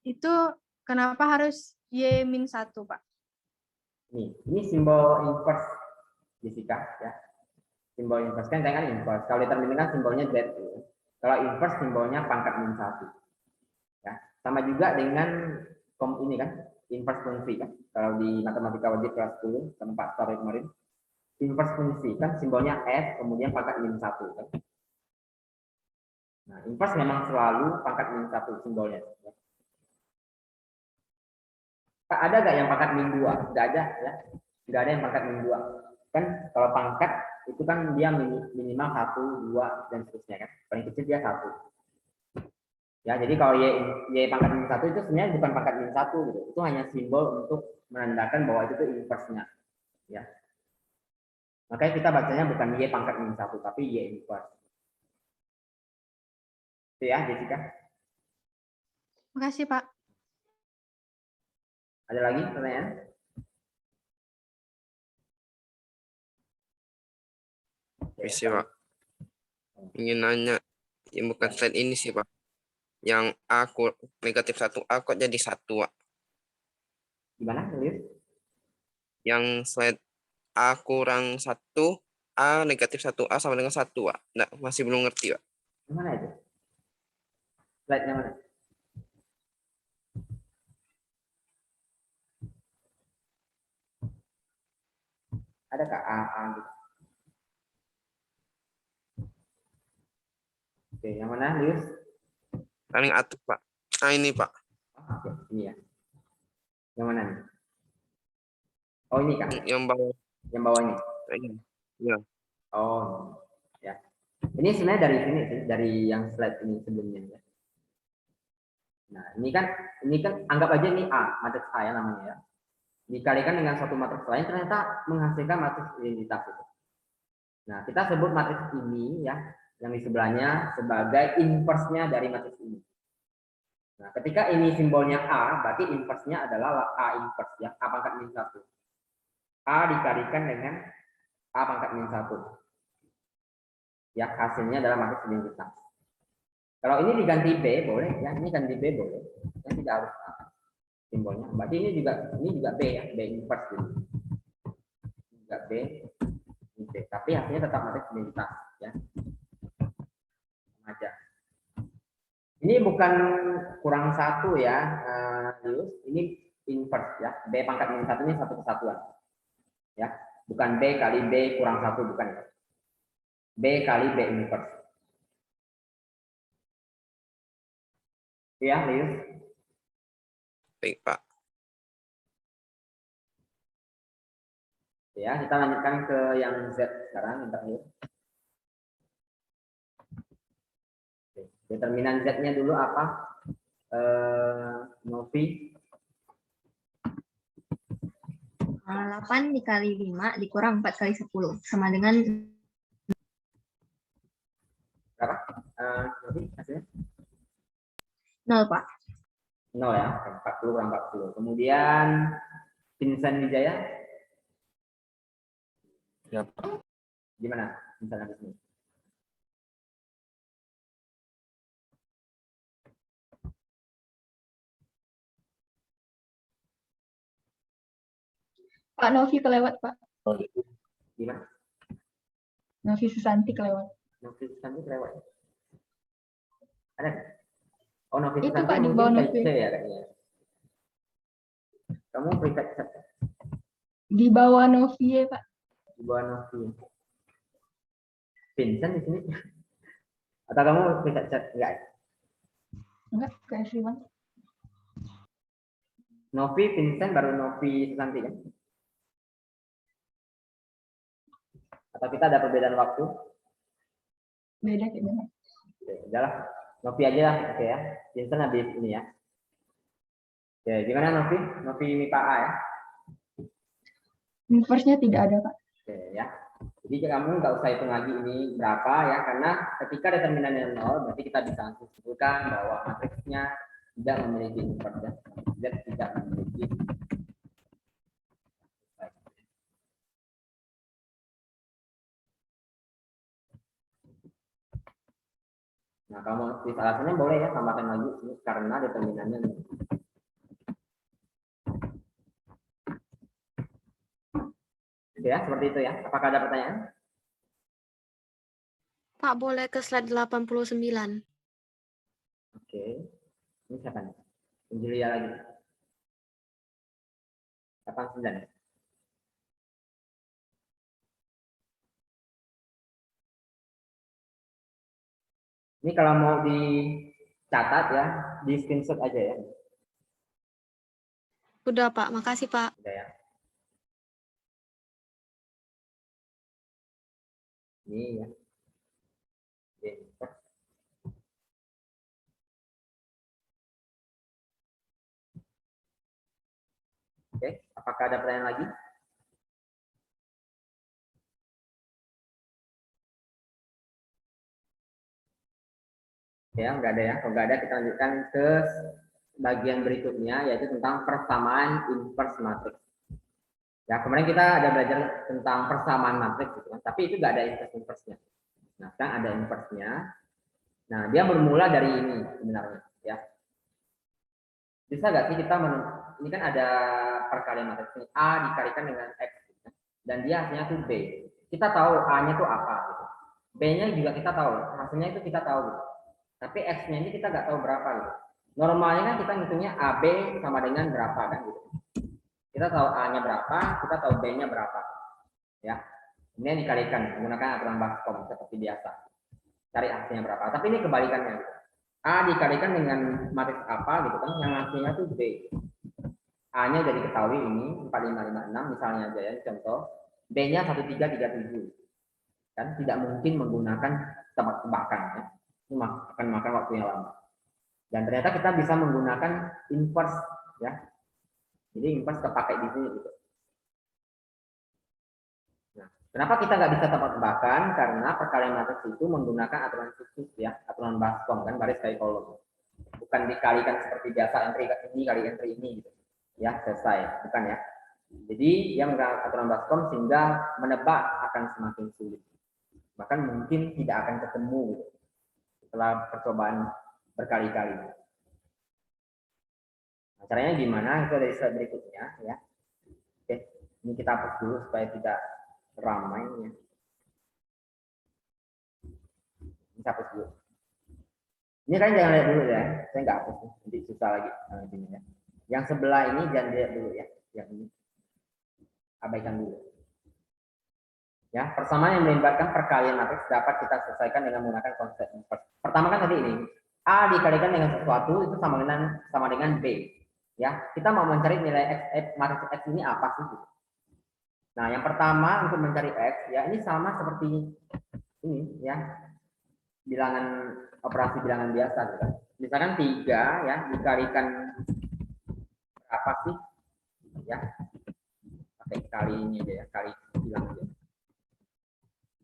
Itu kenapa harus Y-1, Pak? Ini simbol inverse Jessica ya. Simbol inverse kan inverse. Kalau determinan kan simbolnya Z. Kalau inverse simbolnya pangkat min 1. Ya. Sama juga dengan ini kan, inverse fungsi kan. Kalau di matematika wajib kelas 10 sama Pak sore kemarin, inverse fungsi kan simbolnya S kemudian pangkat min 1 kan. Nah, inverse memang selalu pangkat min 1 simbolnya. Ya. Pak, ada nggak yang pangkat min 2? Nggak ada ya. Nggak ada yang pangkat min 2. Kan kalau pangkat itu kan dia minimal 1, 2, dan seterusnya kan. Paling kecil dia 1. Ya, jadi kalau Y pangkat min 1 itu sebenarnya bukan pangkat min 1 gitu. Itu hanya simbol untuk menandakan bahwa itu tuh inverse-nya. Ya. Makanya kita bacanya bukan Y pangkat min 1, tapi Y inverse. Itu ya, Jessica. Makasih, Pak. Ada lagi pertanyaan? Misi, Pak. Ingin nanya, yang bukan slide ini sih, Pak. Yang aku negatif 1A kok jadi 1, Pak. Gimana, Lius? Yang slide A kurang 1, A negatif 1A sama dengan 1, Pak. Nggak, masih belum ngerti, Pak. Mana itu? Slide-nya mana? Ada kak A gitu? Oke, yang mana, Lius? Paling atas, Pak. Nah, ini, Pak. Oh, oke, ini ya. Yang mana nih? Oh, ini kak? Yang bawah. Yang bawah ini? Ya. Oh, ya. Ini sebenarnya dari sini sih, dari yang slide ini sebelumnya ya. Nah, ini kan anggap aja ini A, matriks A ya namanya ya. Dikalikan dengan suatu matriks lain ternyata menghasilkan matriks identitas itu. Nah, kita sebut matriks ini ya, yang di sebelahnya sebagai inverse-nya dari matriks ini. Nah, ketika ini simbolnya A, berarti inverse-nya adalah A inverse ya, A pangkat min 1. A dikalikan dengan A pangkat min 1. Ya, hasilnya adalah matriks identitas. Kalau ini diganti B boleh ya, ini ganti B boleh. Ya, tidak harus A simbolnya. Berarti ini juga B ya, B inverse ini. Juga B, ini B. Tapi hasilnya tetap matriks identitas ya. Aja. Ini bukan kurang 1 ya, Lius. Ini inverse ya. B pangkat min 1 ini satu kesatuan. Ya, bukan B kali B kurang 1 bukan. B kali B inverse. Ya, Lius. Baik, Pak. Ya, kita lanjutkan ke yang Z sekarang, yang terakhir. Determinan Z-nya dulu apa? Novi. 8 dikali 5 dikurang 4 kali 10 sama dengan Berapa? Novi hasilnya? 0, Pak. 0 ya, 40 kurang 40. Kemudian Vincent Wijaya. Ya, Pak. Gimana? Misalnya di sini. Pak Novi kelewat, Pak. Gimana? Novi Susanti kelewat. Novi Susanti kelewat. Ada? Oh, Novi Itu, Susanti Pak, di mungkin bawah type Novi. C ya kayaknya. Kamu preset chat. Di bawah Novi ya, Pak. Di bawah Novi. Vincent di sini. Atau kamu preset chat? Enggak, ke everyone. Novi, Vincent, baru Novi Susanti kan? Atau kita ada perbedaan waktu? Beda kayaknya. Oke, udahlah. Novi aja lah, oke ya. Vincent habis ini ya. Oke, gimana Novi? Novi MIPA A ya? Inverse-nya tidak ada, Pak. Oke ya. Jadi kamu nggak usah hitung lagi ini berapa ya, karena ketika determinannya 0, berarti kita bisa langsung simpulkan bahwa matriksnya tidak memiliki inverse ya. Z tidak memiliki. Nah, kamu alasannya boleh ya, tambahkan lagi ini karena determinannya 0. Oke ya, seperti itu ya. Apakah ada pertanyaan? Pak, boleh ke slide 89. Oke. Ini siapa nih? Julia lagi. 89. Ini kalau mau dicatat ya, di screenshot aja ya. Udah, Pak. Makasih, Pak. Udah ya. Ini ya. Oke, apakah ada pertanyaan lagi? Ya, nggak ada ya. Kalau nggak ada, kita lanjutkan ke bagian berikutnya, yaitu tentang persamaan inverse matriks. Ya, kemarin kita ada belajar tentang persamaan matriks, gitu kan. Tapi itu nggak ada inverse-nya. Nah, sekarang ada inverse-nya. Nah, dia bermula dari ini sebenarnya, ya. Bisa nggak sih kita ini kan ada perkalian matriks ini, A dikalikan dengan X, gitu kan. Dan dia hasilnya tuh B. Kita tahu A-nya tuh apa, gitu. B-nya juga kita tahu, hasilnya itu kita tahu, gitu. Tapi X-nya ini kita nggak tahu berapa, gitu. Normalnya kan kita ngitungnya AB sama dengan berapa, kan, gitu. Kita tahu A-nya berapa, kita tahu B-nya berapa, ya. Ini dikalikan menggunakan aturan Bascom seperti biasa. Cari hasilnya berapa. Tapi ini kebalikannya, gitu. A dikalikan dengan matriks apa, gitu kan, yang hasilnya tuh B. A-nya udah diketahui ini 4556 misalnya aja ya, contoh. B-nya 1337. Kan tidak mungkin menggunakan tebak-tebakan ya. Ini akan makan waktu yang lama. Dan ternyata kita bisa menggunakan inverse ya. Jadi inverse kepakai di sini gitu. Nah, kenapa kita nggak bisa tebak-tebakan? Karena perkalian matriks itu menggunakan aturan khusus ya, aturan Bascom kan, baris kali kolom. Bukan dikalikan seperti biasa entry ini kali entry ini gitu. Ya, selesai, bukan ya. Jadi yang menggunakan aturan Bascom sehingga menebak akan semakin sulit. Bahkan mungkin tidak akan ketemu gitu, setelah percobaan berkali-kali. Nah, caranya gimana? Itu dari slide berikutnya ya. Oke, ini kita hapus dulu supaya tidak ramai ya. Ini hapus dulu. Ini kalian jangan lihat dulu ya. Saya nggak hapus, nanti susah lagi nantinya ya. Yang sebelah ini jangan lihat dulu ya. Yang ini abaikan dulu. Ya, persamaan yang melibatkan perkalian matriks dapat kita selesaikan dengan menggunakan konsep inverse. Pertama kan tadi ini A dikalikan dengan sesuatu itu sama dengan B. Ya, kita mau mencari nilai X, matriks X ini apa sih? Nah, yang pertama untuk mencari X ya ini sama seperti ini ya. Bilangan operasi bilangan biasa gitu. Misalkan 3 ya dikalikan berapa sih? Ya. Pakai kali ini aja ya, kali bilang aja.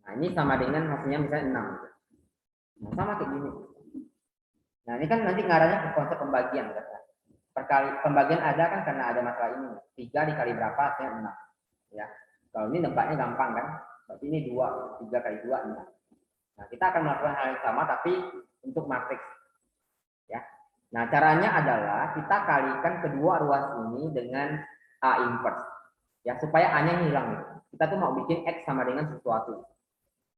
Nah, ini sama dengan hasilnya misalnya 6. Nah, sama kayak gini. Nah, ini kan nanti ngarahnya ke konsep pembagian. Kan? Pembagian ada kan karena ada masalah ini. 3 dikali berapa hasilnya 6. Ya. Kalau ini nebaknya gampang kan. Berarti ini 2, 3 kali 2, 6. Nah, kita akan melakukan hal yang sama tapi untuk matriks. Ya. Nah, caranya adalah kita kalikan kedua ruas ini dengan A inverse. Ya, supaya A-nya hilang. Kita tuh mau bikin X sama dengan sesuatu.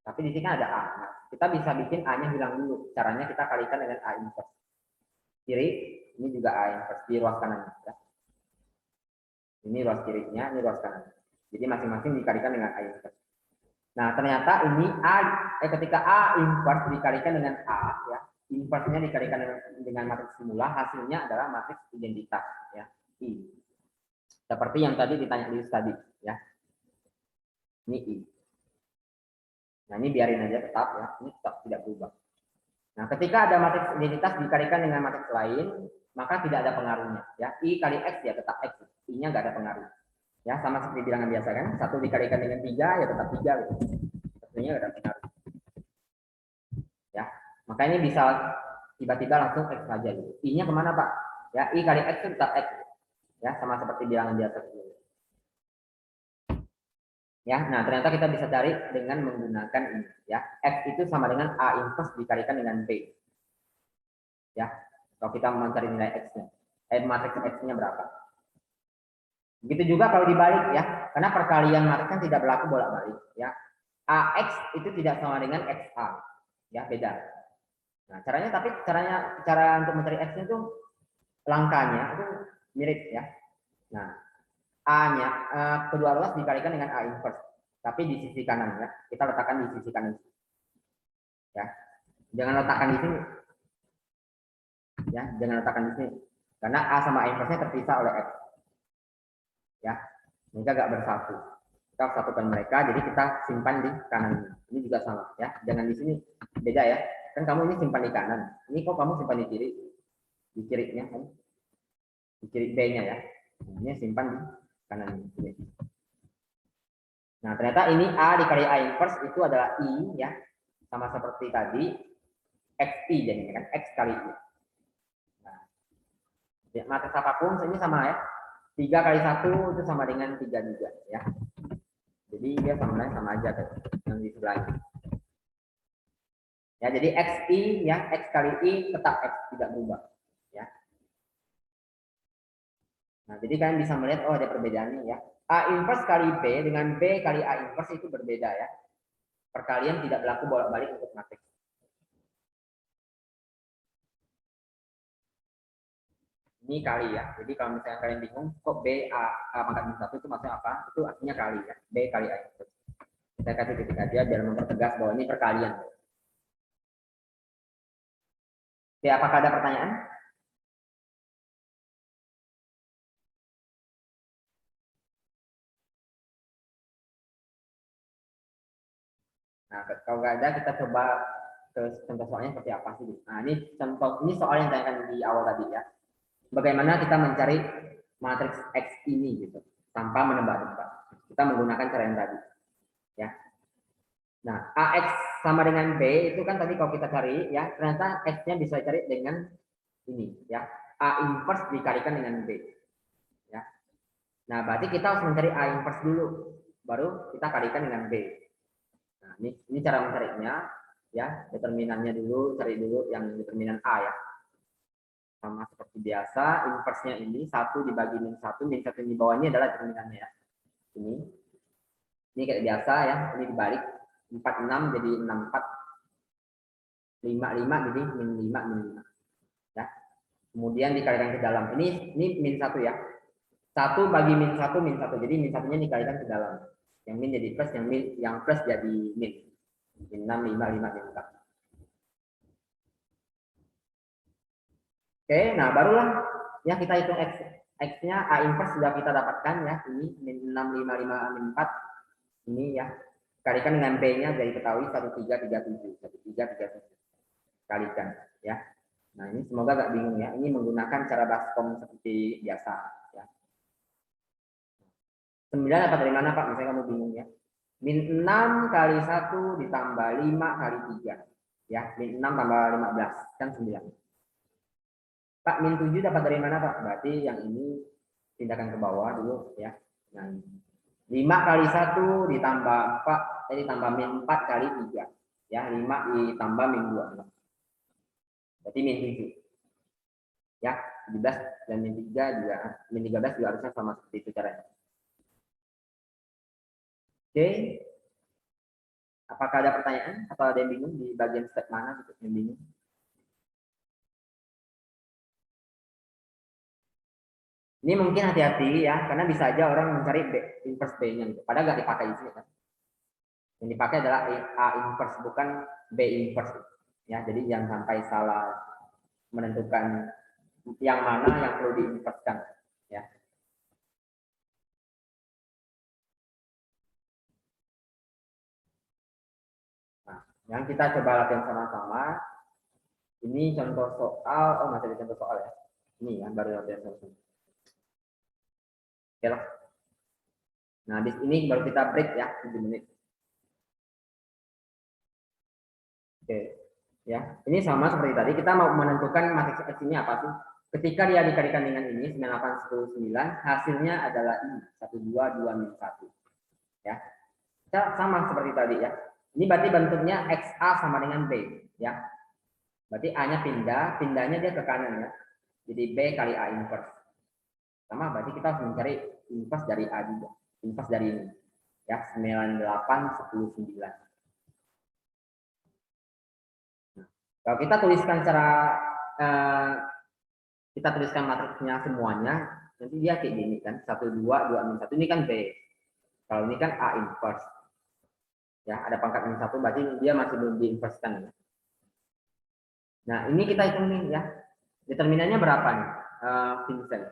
Tapi di sini ada A. Nah, kita bisa bikin A-nya hilang dulu. Caranya kita kalikan dengan A inverse. Kiri, ini juga A inverse di ruas kanan. Ya. Ini ruas kirinya, ini ruas kanan. Jadi masing-masing dikalikan dengan A inverse. Nah, ternyata ini ketika A inverse dikalikan dengan A, ya, inverse-nya dikalikan dengan matriks semula, hasilnya adalah matriks identitas, ya, I. Seperti yang tadi ditanya di tadi, ya. Ini I. Nah, ini biarin aja tetap ya, ini tetap tidak berubah. Nah, ketika ada matriks identitas dikalikan dengan matriks lain, maka tidak ada pengaruhnya. Ya, I kali X ya tetap X, I-nya nggak ada pengaruh. Ya, sama seperti bilangan biasa kan, 1 dikalikan dengan 3 ya tetap 3 gitu. Tentunya nggak ada pengaruh. Ya, maka ini bisa tiba-tiba langsung X saja gitu. I-nya kemana Pak? Ya, I kali X itu tetap X. Ya, sama seperti bilangan biasa. Ya, nah ternyata kita bisa cari dengan menggunakan ini. Ya, X itu sama dengan A inverse dikalikan dengan B. Ya, kalau kita mencari nilai X-nya, matriks X-nya berapa? Begitu juga kalau dibalik ya, karena perkalian matriks kan tidak berlaku bolak-balik. Ya, AX itu tidak sama dengan XA. Ya, beda. Nah, cara untuk mencari X-nya itu langkahnya itu mirip ya. Nah, A-nya kedua ruas dikalikan dengan A inverse, tapi di sisi kanan ya. Kita letakkan di sisi kanan. Ya. Jangan letakkan di sini. Ya, jangan letakkan di sini. Karena A sama A inverse-nya terpisah oleh X. Ya. Mereka enggak bersatu. Kita satukan mereka, jadi kita simpan di kanan. Ini juga sama ya. Jangan di sini. Beda ya. Kan kamu ini simpan di kanan. Ini kok kamu simpan di kiri? Di kirinya kan. Di kiri B-nya ya. Ini simpan di kanan ini. Nah, ternyata ini A dikali A inverse itu adalah I ya. Sama seperti tadi XI jadinya kan X kali I. Nah, ya, matriks apapun ini sama ya. 3 kali 1 itu sama dengan 3 juga ya. Jadi dia sama aja kan yang di sebelahnya. Ya, jadi XI ya, X kali I tetap X tidak berubah ya. Nah, jadi kalian bisa melihat oh ada perbedaannya ya. A inverse kali B dengan B kali A inverse itu berbeda ya. Perkalian tidak berlaku bolak-balik untuk matriks. Ini kali ya. Jadi kalau misalnya kalian bingung kok B A pangkat min 1 itu maksudnya apa? Itu artinya kali ya. B kali A inverse. Saya kasih titik aja biar mempertegas bahwa ini perkalian. Oke, apakah ada pertanyaan? Nah, kalau nggak ada, kita coba ke contoh soalnya seperti apa sih? Nah, ini contoh, ini soal yang ditanyakan di awal tadi ya. Bagaimana kita mencari matriks X ini gitu, tanpa menebak-nebak. Kita menggunakan cara yang tadi. Ya. Nah, AX sama dengan B itu kan tadi kalau kita cari ya, ternyata X-nya bisa cari dengan ini ya. A inverse dikalikan dengan B. Ya. Nah, berarti kita harus mencari A inverse dulu, baru kita kalikan dengan B. Nah, ini cara mencarinya ya, determinannya dulu, cari dulu yang determinan A ya. Sama seperti biasa, inverse-nya ini 1 dibagi min 1 di bawahnya adalah determinannya ya. Ini kayak biasa ya, ini dibalik 46 jadi 64 55 jadi min 5 min 5. Ya. Kemudian dikalikan ke dalam. Ini min 1 ya. 1 bagi min 1 min 1. Jadi min 1-nya dikalikan ke dalam. Yang min jadi plus, yang plus jadi min. Min 6 5 5 min 4. Oke, nah barulah ya kita hitung X-nya A inverse sudah kita dapatkan ya. Ini min 6 5 5 min 4. Ini ya. Kalikan dengan B-nya jadi ketahui 1337. 1337. Kalikan ya. Nah, ini semoga gak bingung ya. Ini menggunakan cara baskom seperti biasa ya. 9 dapat dari mana Pak? Misalnya kamu bingung ya. Min 6 kali 1 ditambah 5 kali 3. Ya, min 6 tambah 15 kan 9. Pak, min 7 dapat dari mana Pak? Berarti yang ini tindakan ke bawah dulu ya. Nah, 5 kali 1 ditambah 4, ditambah min 4 kali 3. Ya, 5 ditambah min 2. Berarti min 7. Ya, 17 dan min 3 juga, min 13 juga harusnya sama seperti itu caranya. Oke. Apakah ada pertanyaan atau ada yang bingung di bagian step mana gitu yang bingung? Ini mungkin hati-hati ya, karena bisa aja orang mencari inverse B-nya gitu. Padahal nggak dipakai di sini kan. Yang dipakai adalah A inverse bukan B inverse. Ya, jadi jangan sampai salah menentukan yang mana yang perlu diinversekan ya. Yang kita coba latihan sama-sama. Ini contoh soal, oh masih ada contoh soal ya. Ini ya, baru latihan sama-sama. Oke lah. Nah, habis ini baru kita break ya, 7 menit. Oke, ya. Ini sama seperti tadi, kita mau menentukan matriks X ini apa sih? Ketika dia dikalikan dengan ini, 98, 10, 9, hasilnya adalah ini, 1, 2, 2, min 1. Ya. Kita sama seperti tadi ya. Ini berarti bentuknya XA sama dengan B. Ya. Berarti A-nya pindah, pindahnya dia ke kanan ya. Jadi B kali A inverse. Sama, berarti kita harus mencari inverse dari A juga. Inverse dari ini. Ya, 98, 10, 9. Nah, kalau kita tuliskan secara kita tuliskan matriksnya semuanya, nanti dia kayak gini kan, 1, 2, 2, min 1. Ini kan B. Kalau ini kan A inverse. Ya, ada pangkat min 1, berarti dia masih belum diinversekan. Ya. Nah, ini kita hitung nih ya. Determinannya berapa nih, Vincent?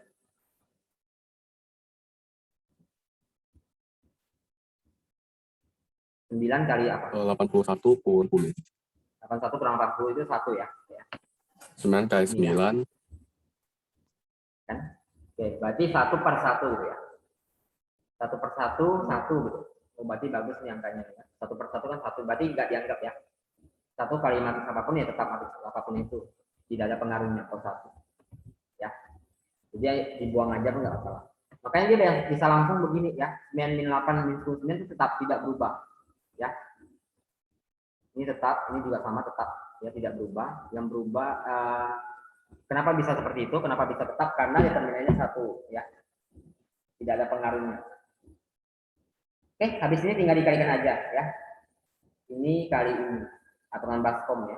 Sembilan kali apa? 81 kurang 10. 81 kurang 40 itu 1 ya. 9 kali 9. Kan? Oke, berarti 1 per 1 gitu ya. 1 per 1, 1 gitu. Oh, berarti bagus nih angkanya ya. 1 per 1 kan 1, berarti nggak dianggap ya. 1 kali matriks apapun ya tetap matriks apapun itu. Tidak ada pengaruhnya kalau 1. Ya. Jadi dibuang aja pun nggak masalah. Makanya dia bisa langsung begini ya. 9, min 8, min 9 itu tetap tidak berubah. Ya. Ini tetap, ini juga sama tetap ya, tidak berubah. Yang berubah kenapa bisa seperti itu? Kenapa bisa tetap? Karena determinannya 1 ya. Tidak ada pengaruhnya. Oke, habis ini tinggal dikalikan aja ya. Ini kali ini aturan Baskom ya.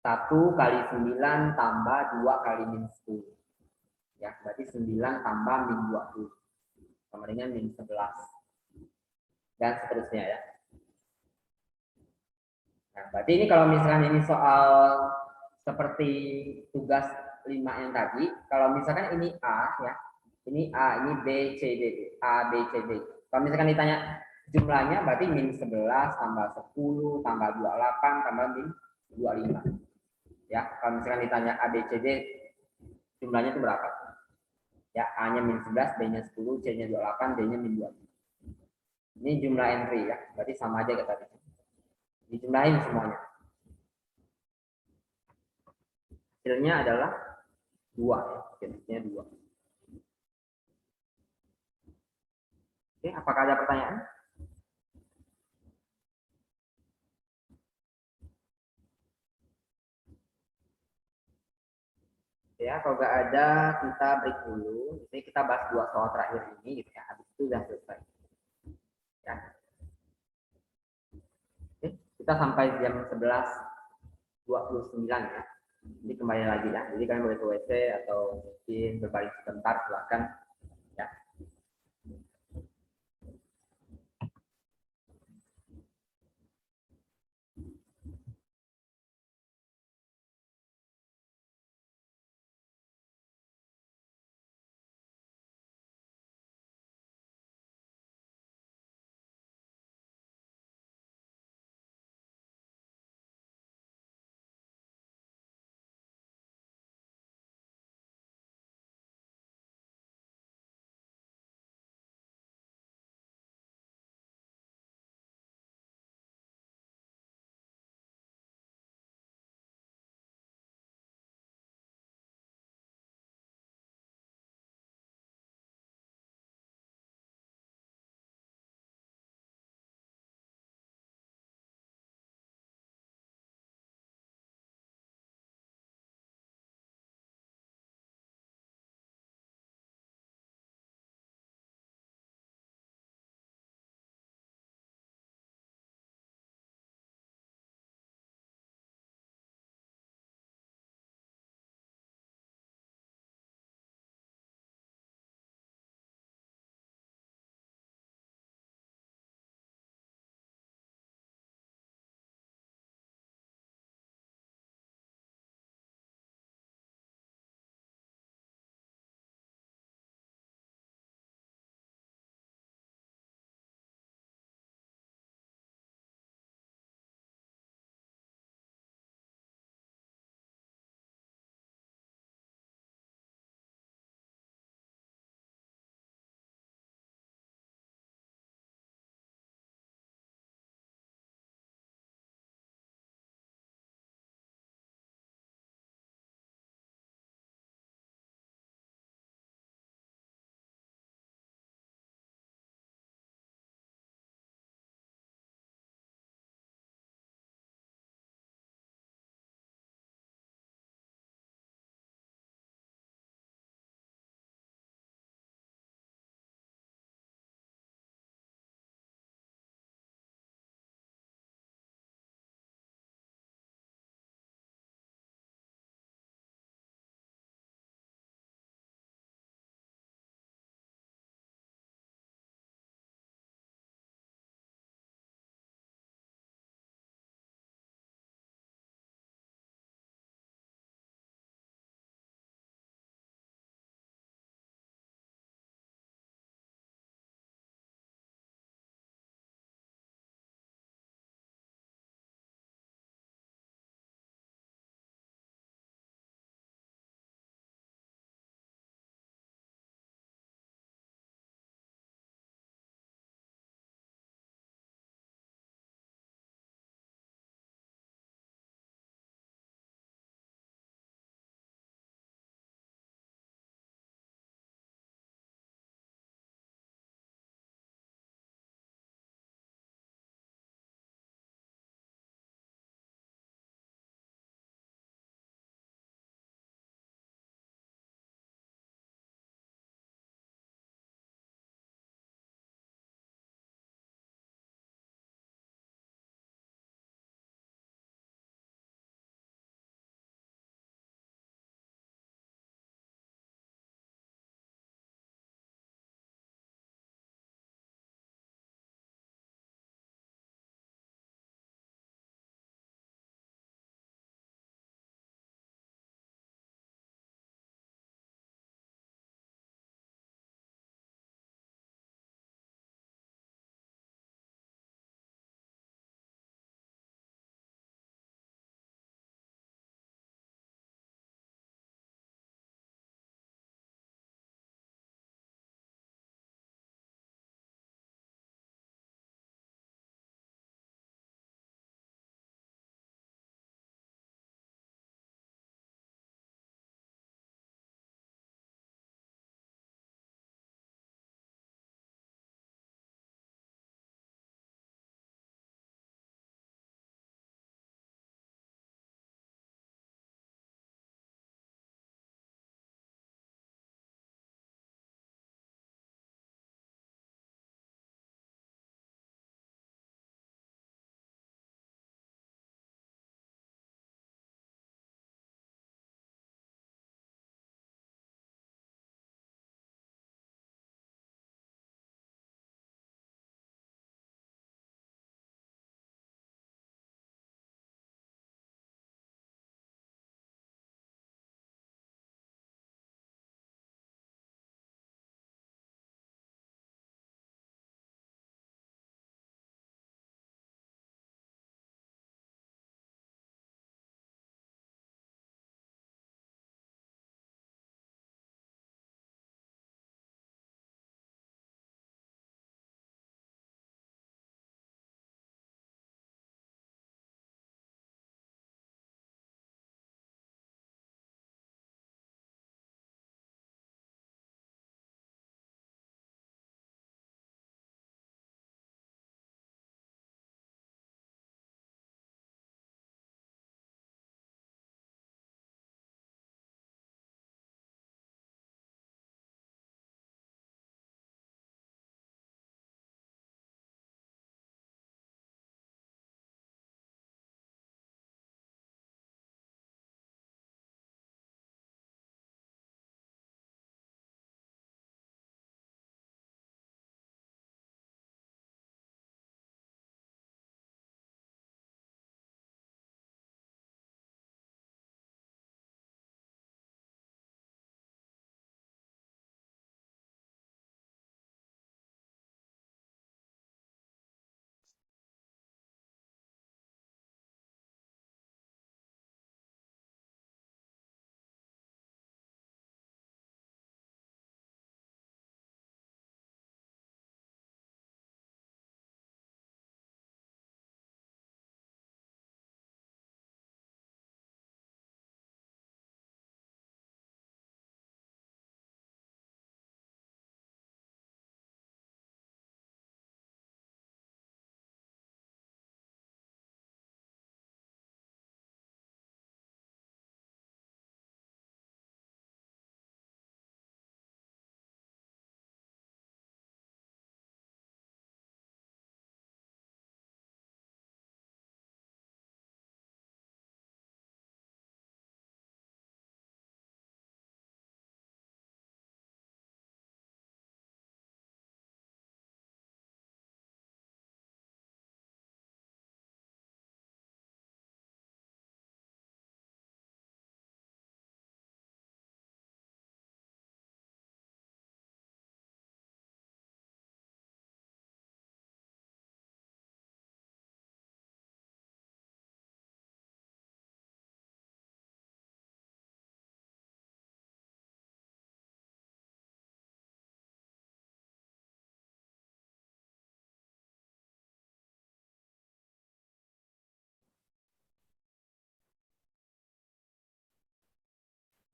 1 kali 9 tambah 2 kali min 10. Ya, berarti 9 tambah min 20. Sama dengan min 11. Dan seterusnya ya. Nah, berarti ini kalau misalkan ini soal seperti tugas 5 yang tadi, kalau misalkan ini A ya, ini A, ini B, C, D, A, B, C, D. Kalau misalkan ditanya jumlahnya, berarti min 11 tambah 10 tambah 28 tambah min 25. Ya, kalau misalkan ditanya A, B, C, D, jumlahnya itu berapa? Ya, A-nya min 11, B-nya 10, C-nya 28, D-nya min 25. Ini jumlah entry ya, berarti sama aja kayak tadi. Dijumlahin semuanya. Hasilnya adalah 2 ya, hasilnya 2. Oke, apakah ada pertanyaan? Ya, kalau nggak ada kita break dulu. Jadi kita bahas 2 soal terakhir ini gitu ya. Habis itu udah selesai. Ya. Oke, kita sampai jam 11.29 ya. Jadi kembali lagi ya. Jadi kalian boleh ke WC atau mungkin berbaring sebentar, silakan.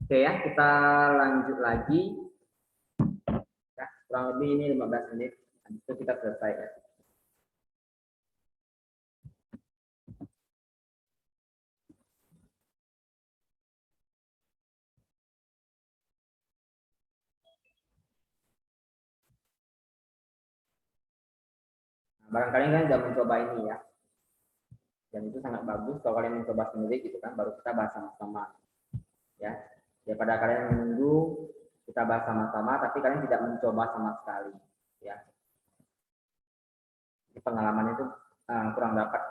Oke ya, kita lanjut lagi. Ya, kurang lebih ini 15 menit. Habis itu kita selesai ya. Barangkali kalian sudah mencoba ini ya, dan itu sangat bagus kalau kalian mencoba sendiri gitu kan, baru kita bahas sama-sama ya, daripada kalian menunggu kita bahas sama-sama tapi kalian tidak mencoba sama sekali ya. Jadi pengalaman itu kurang dapat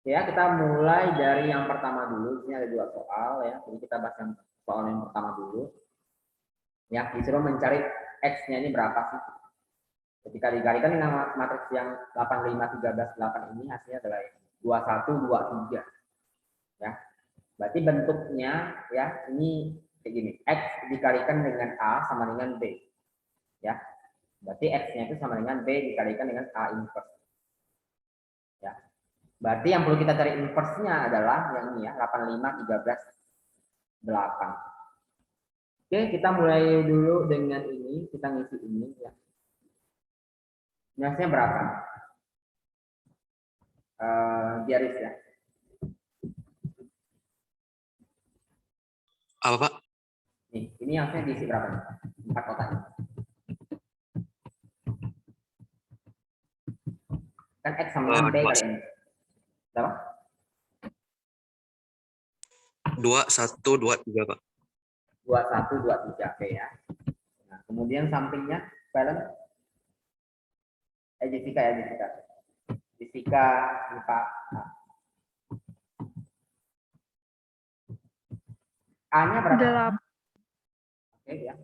ya. Kita mulai dari yang pertama dulu. Ini ada 2 soal ya, jadi kita bahas yang soal yang pertama dulu ya. Disuruh mencari X-nya ini berapa sih? Ketika dikalikan dengan matriks yang 8, 5, 13, 8 ini hasilnya adalah 21, 23. Ya. Berarti bentuknya ya ini kayak gini. X dikalikan dengan A sama dengan B. Ya. Berarti X-nya itu sama dengan B dikalikan dengan A inverse. Ya. Berarti yang perlu kita cari inverse-nya adalah yang ini ya, 85, 13, 8. Oke, kita mulai dulu dengan ini, kita ngisi ini ya. Nilainya berapa? Garis ya. Apa, Pak? Nih, ini harusnya diisi berapa nih? 4 kotak. Kan X sama dengan B kali ini. Berapa? 2, 1, 2, 3, Pak. 21, 23 P ya. Nah, kemudian sampingnya balance Jessica ya, Jessica lupa. A-nya berapa? 8. Oke ya.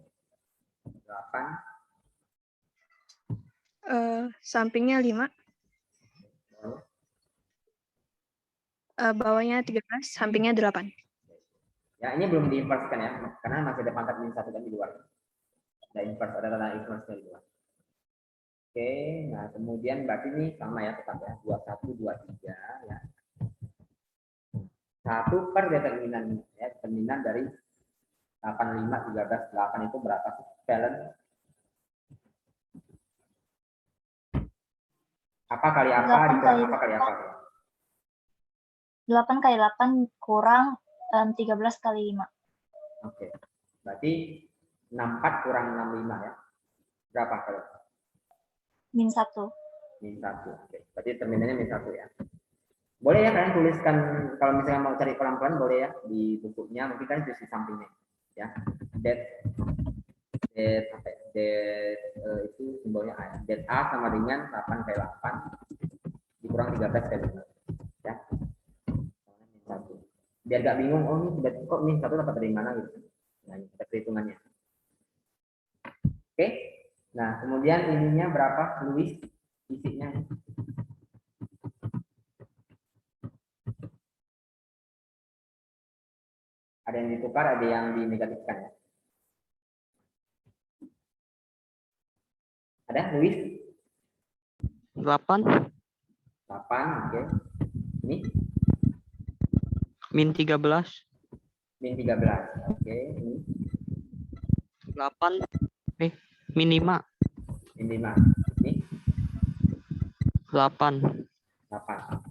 8. Sampingnya 5. Bawahnya 13, sampingnya 8. Ya, ini belum diinverskan ya, karena masih ada pangkat min 1 kan di luar. Ada inverse, ada tanda inverse di luar. Oke, nah kemudian berarti ini sama ya tetap ya, 21, 23 ya. 1 per determinan ya, determinan dari 85, 13, 8 itu berapa sih? Balance. Apa kali apa? 8 kali apa kali apa? 8 kali 8 kurang 13 kali 5. Oke. Berarti 64 kurang 65 ya. Berapa kalau? Min 1. Min 1. Oke. Berarti determinannya min 1 ya. Boleh ya kalian tuliskan kalau misalnya mau cari pelan-pelan boleh ya di bukunya, mungkin kalian tulis di sampingnya ya. Itu simbolnya A. Det A sama dengan 8 kali 8 dikurang 13 kali 5 ya. Min 1. Biar gak bingung, oh ini berarti kok min 1 dapat dari mana gitu. Nah, ini ada perhitungannya. Oke. Nah, kemudian ininya berapa, Luis? Isinya. Ada yang ditukar, ada yang dinegatifkan ya. Ada, Luis? 8. 8, oke. Ini? Min 13. Min 13, oke. Ini? 8. Min 5. Min 5. Ini? 8. 8.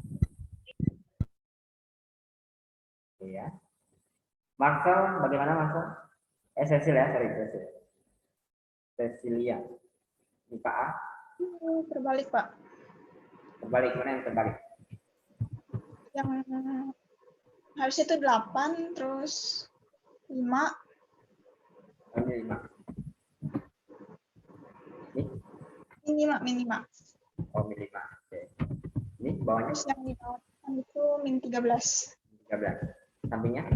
Oke ya. Marcel, bagaimana Marcel? Cecil ya, sorry, Cecil. Cecilia. Ini Pak A. Terbalik, Pak. Terbalik, mana yang terbalik? Yang harusnya itu 8, terus 5. Oh, ini 5. Ini 5, min 5. Oh, min 5. Oke. Ini bawahnya? Terus yang di bawah itu min 13. 13. Sampingnya?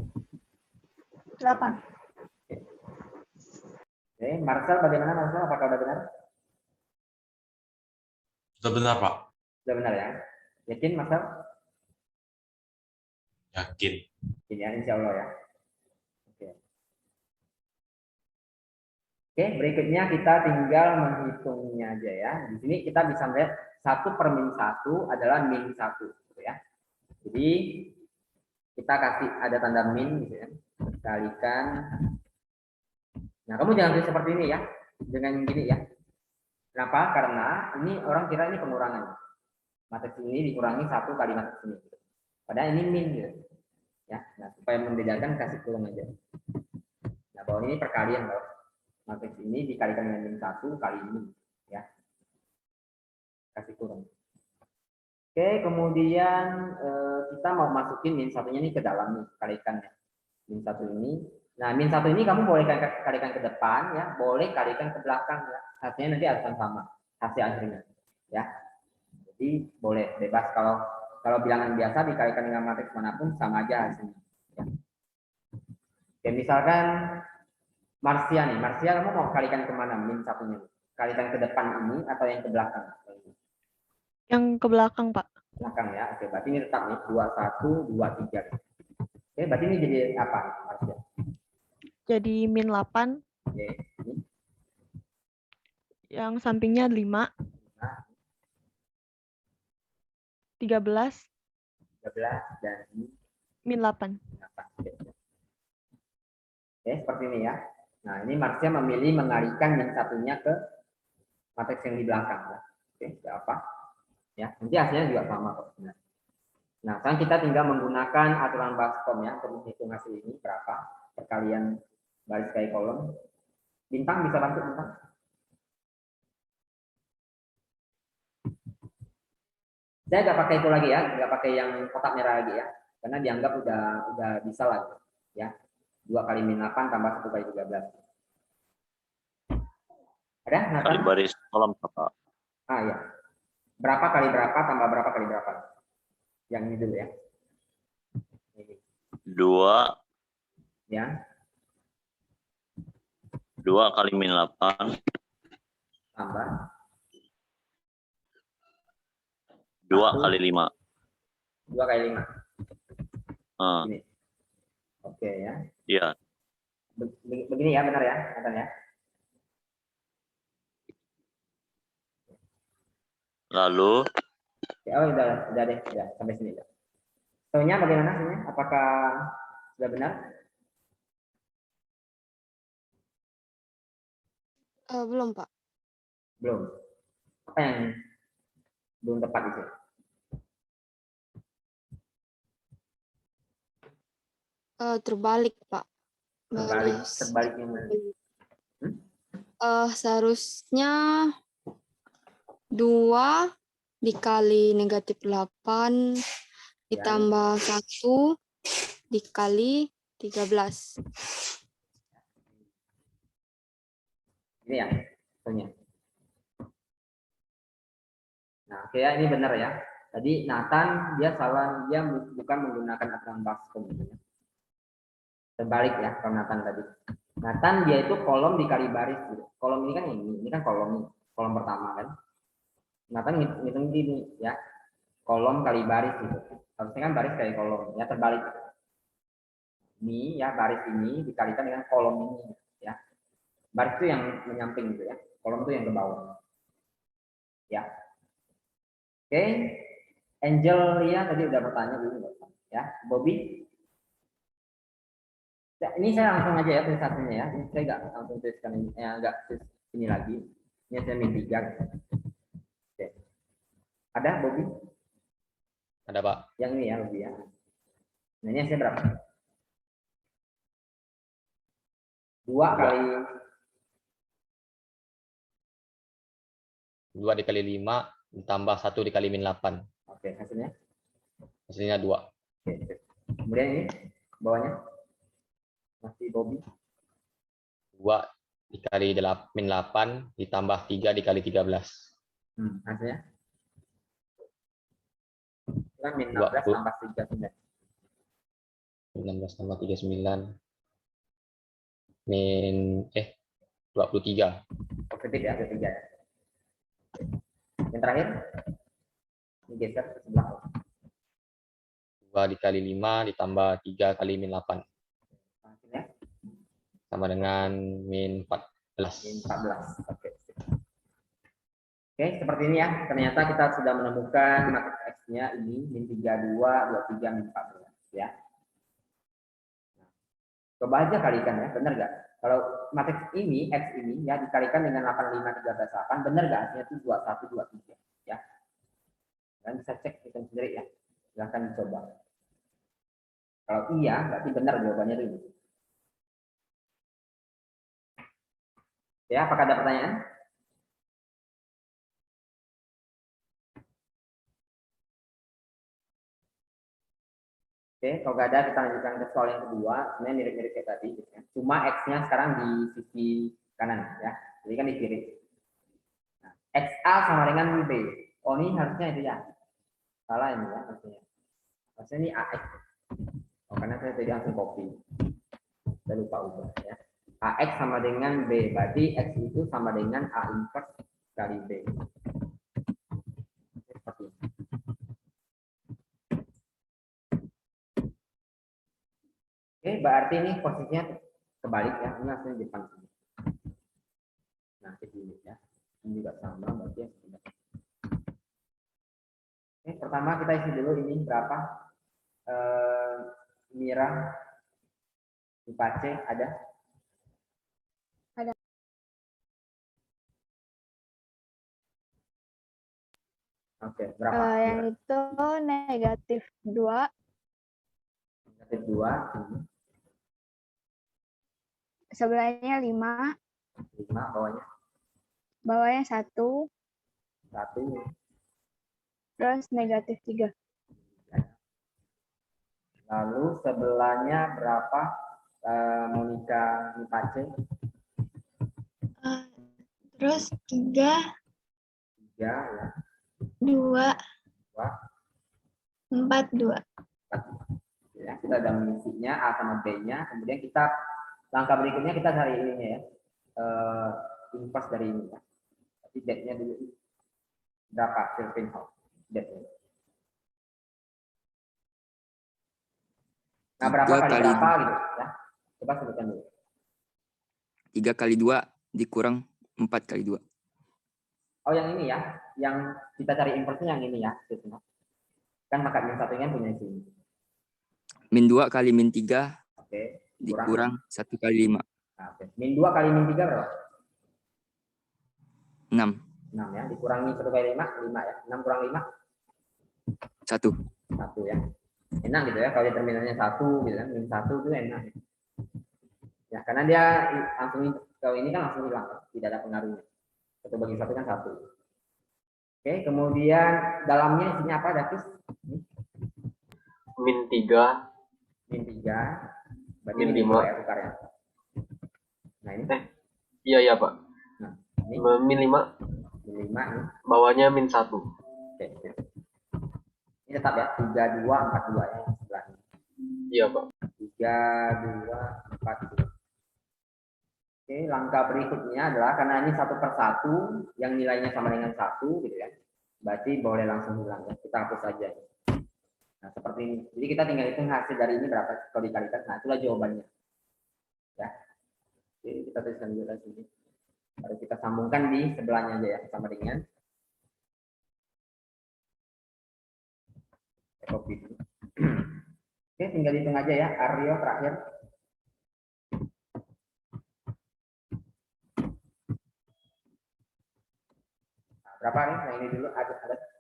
8. Oke, Marcel bagaimana Marcel? Apakah sudah benar? Sudah benar, Pak. Sudah benar ya? Yakin Marcel? Yakin. Yakin ya, insya Allah ya. Oke. Oke, berikutnya kita tinggal menghitungnya aja ya. Di sini kita bisa melihat 1 per min 1 adalah min 1. Gitu ya. Jadi kita kasih ada tanda min gitu ya, kalikan. Nah, kamu jangan tulis seperti ini ya, dengan gini ya. Kenapa? Karena ini orang kira ini pengurangan. Matriks ini dikurangi 1 kali matriks ini. Padahal ini min gitu. Ya, nah, supaya membedakan kasih kurung aja. Nah, bahwa ini perkalian kalau matriks ini dikalikan dengan min 1 kali ini ya. Kasih kurung. Oke, kemudian kita mau masukin min satunya ini ke dalam nih, kalikannya. Min 1 ini. Nah, min 1 ini kamu boleh kalikan ke depan ya, boleh kalikan ke belakang ya. Hasilnya nanti akan sama hasil akhirnya ya. Jadi boleh bebas, kalau bilangan biasa dikalikan dengan matriks manapun sama aja hasilnya ya. Oke, misalkan Marsia nih, Marsia kamu mau kalikan kemana min satunya? Kalikan ke depan ini atau yang ke belakang? Yang ke belakang, Pak. Belakang ya. Oke, berarti ini tetap nih 21 23. Oke, berarti ini jadi apa Marsia? Jadi min 8. Oke, ini Yang sampingnya 5. 13 dan ini min 8. Oke, seperti ini ya. Nah, ini Marsia memilih mengalihkan min satunya ke matriks yang di belakang ya. Oke, tidak apa. Ya, nanti hasilnya juga sama kok. Nah, sekarang kita tinggal menggunakan aturan baskom ya untuk menghitung hasil ini berapa perkalian baris kali kolom. Bintang bisa bantu Bintang? Saya nggak pakai itu lagi ya, nggak pakai yang kotak merah lagi ya, karena dianggap udah bisa lah ya. 2 kali min 8 tambah 1 kali 13. Ada? Nathan? Kali baris kolom Pak. Ah ya. Berapa kali berapa tambah berapa kali berapa? Yang ini dulu ya. 2 Ya. 2 kali min 8 Tambah 2 kali 5. 2 kali 5. Ah, Ini. Oke ya. iya. Begini ya, benar ya, Nathan ya. Lalu Oh, udah deh, udah sampai sini. Soalnya bagaimana hasilnya? Apakah sudah benar? Belum, Pak. Belum. Apa yang belum tepat itu? Terbalik, Pak. Terbalik yang mana? Seharusnya 2 dikali negatif 8 ditambah 1 dikali 13. Ini ya, soalnya. Nah, oke ya, ini benar ya. Tadi Nathan dia salah, dia bukan menggunakan aturan baskom. Terbalik ya, kalau Nathan tadi. Nathan dia itu kolom dikali baris gitu. Kolom ini kan ini kan kolom pertama kan. Nathan ngitung gini ya, kolom kali baris gitu. Harusnya kan baris kali kolom ya, terbalik. Ini ya, baris ini dikalikan dengan kolom ini ya. Baris itu yang menyamping gitu ya, kolom itu yang ke bawah ya. Oke, Angelia tadi udah bertanya dulu ya. Bobby, ya, ini saya langsung aja ya tulisannya ya. Ini saya nggak langsung tuliskan ini, nggak tulis ini lagi. Ini saya min 3. Oke. Ada Bobby? Ada Pak. Yang ini ya Bobby ya. Nah ini hasilnya berapa? 2 kali 2 dikali 5 ditambah 1 dikali min 8. Oke, hasilnya? Hasilnya 2. Oke. Kemudian ini bawahnya masih Bobby. 2 dikali min 8 ditambah 3 dikali 13. Hasilnya? Kan min 16 tambah 39. 16 tambah 39. Min 23. Positif ya, 23 ya. Yang terakhir, ini geser ke sebelah. 2 dikali 5 ditambah 3 kali min 8. Hasilnya? Sama dengan min 14. Min 14. Oke. Oke, seperti ini ya. Ternyata kita sudah menemukan matriks X-nya ini min 32, 23, min 14 ya. Coba aja kalikan ya, benar nggak? Kalau matriks ini, X ini ya dikalikan dengan 85, 13, 8, benar nggak? Hasilnya itu 21, 23 ya. Kalian bisa cek itu sendiri ya. Silahkan dicoba. Kalau iya, berarti benar jawabannya itu. Ya, apakah ada pertanyaan? Oke, kalau nggak ada kita lanjutkan ke soal yang kedua. Sebenarnya mirip-mirip kayak tadi. Gitu ya. Cuma X-nya sekarang di sisi kanan ya. Jadi kan di kiri. Nah, XA sama dengan B. Oh ini harusnya itu ya. Salah ini ya harusnya. Harusnya ini AX. Oh, karena saya tadi langsung copy. Saya lupa ubah ya. AX sama dengan B. Berarti X itu sama dengan A inverse kali B. Seperti ini. Oke, berarti ini posisinya kebalik ya. Ini langsung di depan sini. Nah, ini ya. Ini juga sama berarti ya. Oke, pertama kita isi dulu ini berapa? Mira IPA C ada? Ada. Oke, berapa? Yang itu negatif 2. Negatif 2. Sebelahnya 5. 5 bawahnya? Bawahnya 1. 1. Terus negatif 3. Lalu sebelahnya berapa, Monica IPA C? Terus 3, 3 ya. 2, 4, 2. Ya, kita sudah mengisinya A sama B-nya, kemudian kita langkah berikutnya kita cari ininya ya, inverse dari ini ya. Tapi Z-nya dulu berapa Sylvain-Hoff Z-nya. Nah, berapa kali berapa gitu ya? Coba sebutkan dulu. 3 kali 2 dikurang 4 kali 2. Oh, yang ini ya, yang kita cari inverse-nya yang ini ya, kan maka min satunya punya sini. Min 2 kali min 3 Oke, dikurang 1 kali 5. Nah, oke. Min 2 kali min 3 berapa? 6. 6 ya, dikurangi 1 kali 5, 5 ya. 6 kurang 5? 1. 1 ya. Enak gitu ya, kalau determinannya 1 gitu kan, min 1 itu enak. Ya, karena dia langsung, kalau ini kan langsung hilang, tidak ada pengaruhnya. 1 bagi 1 kan 1. Oke, kemudian dalamnya isinya apa, Davis? Min 3. Min 3. Berarti Min 5 5. ya tukarnya. Nah ini. Iya Pak. Nah, ini. Min 5. Min 5 ini. Bawahnya min 1. Oke. Ini tetap ya, 3, 2, 4, 2 ya yang sebelahnya. Iya Pak. 3, 2, 4, 2. Oke, langkah berikutnya adalah karena ini 1/1 yang nilainya sama dengan 1 gitu ya. Berarti boleh langsung hilang ya. Kita hapus saja. Nah, seperti ini. Jadi kita tinggal hitung hasil dari ini berapa kalau dikalikan. Nah, itulah jawabannya. Ya. Oke, kita tuliskan dulu di sini. Baru kita sambungkan di sebelahnya aja ya, sama dengan copy. Oke, tinggal hitung aja ya. Aryo terakhir. Berapa nih? Nah, ini dulu ada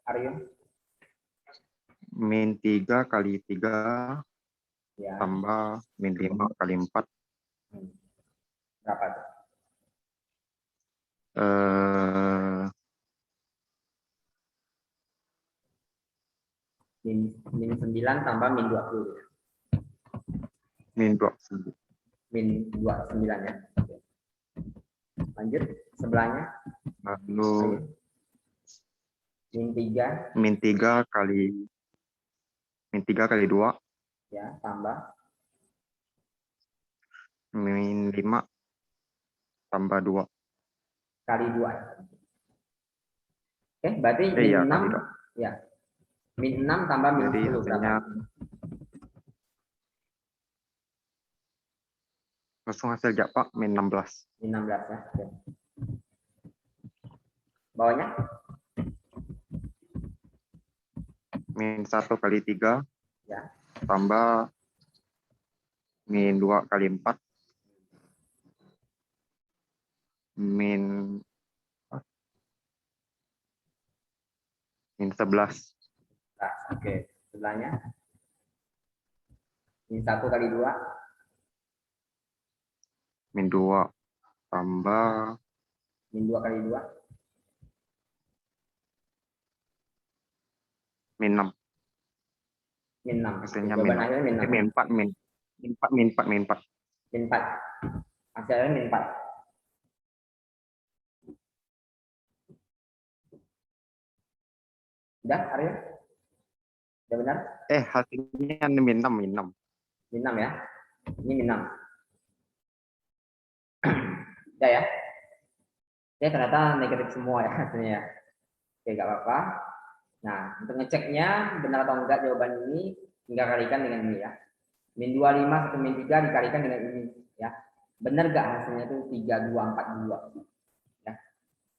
Aryo. Min 3 kali 3 ya. Tambah min 5 kali 4. Berapa tuh? Min 9 tambah min 20. Min 20. Min 29 ya. Oke. Lanjut, sebelahnya. Lalu min 3. Min 3 kali 2. Ya, tambah. Min 5 tambah 2. Kali 2. Oke, berarti min iya, 6. Ya. Min 6 tambah min 10 berapa? Langsung hasil aja Pak, min 16. Min 16 ya. Oke. Bawahnya? Min 1 kali 3 ya. tambah min 2 kali 4 min min 11 Nah, oke, sebelahnya min 1 kali 2 min 2 tambah min 2 kali 2 min 6. min 6. Hasilnya Jawaban min akhirnya min 6. min 4 min 4 min 4 min 4. Min 4. Hasilnya min 4. Udah, Arya? Udah benar? Hasilnya min 6 min 6. Min 6 ya. Ini min 6. Udah ya. Ya ternyata negatif semua ya hasilnya. Oke, nggak apa-apa. Nah, untuk ngeceknya benar atau enggak jawaban ini, tinggal kalikan dengan ini ya. Min 25 1 min 3 dikalikan dengan ini ya. Benar nggak hasilnya itu 3242 ya.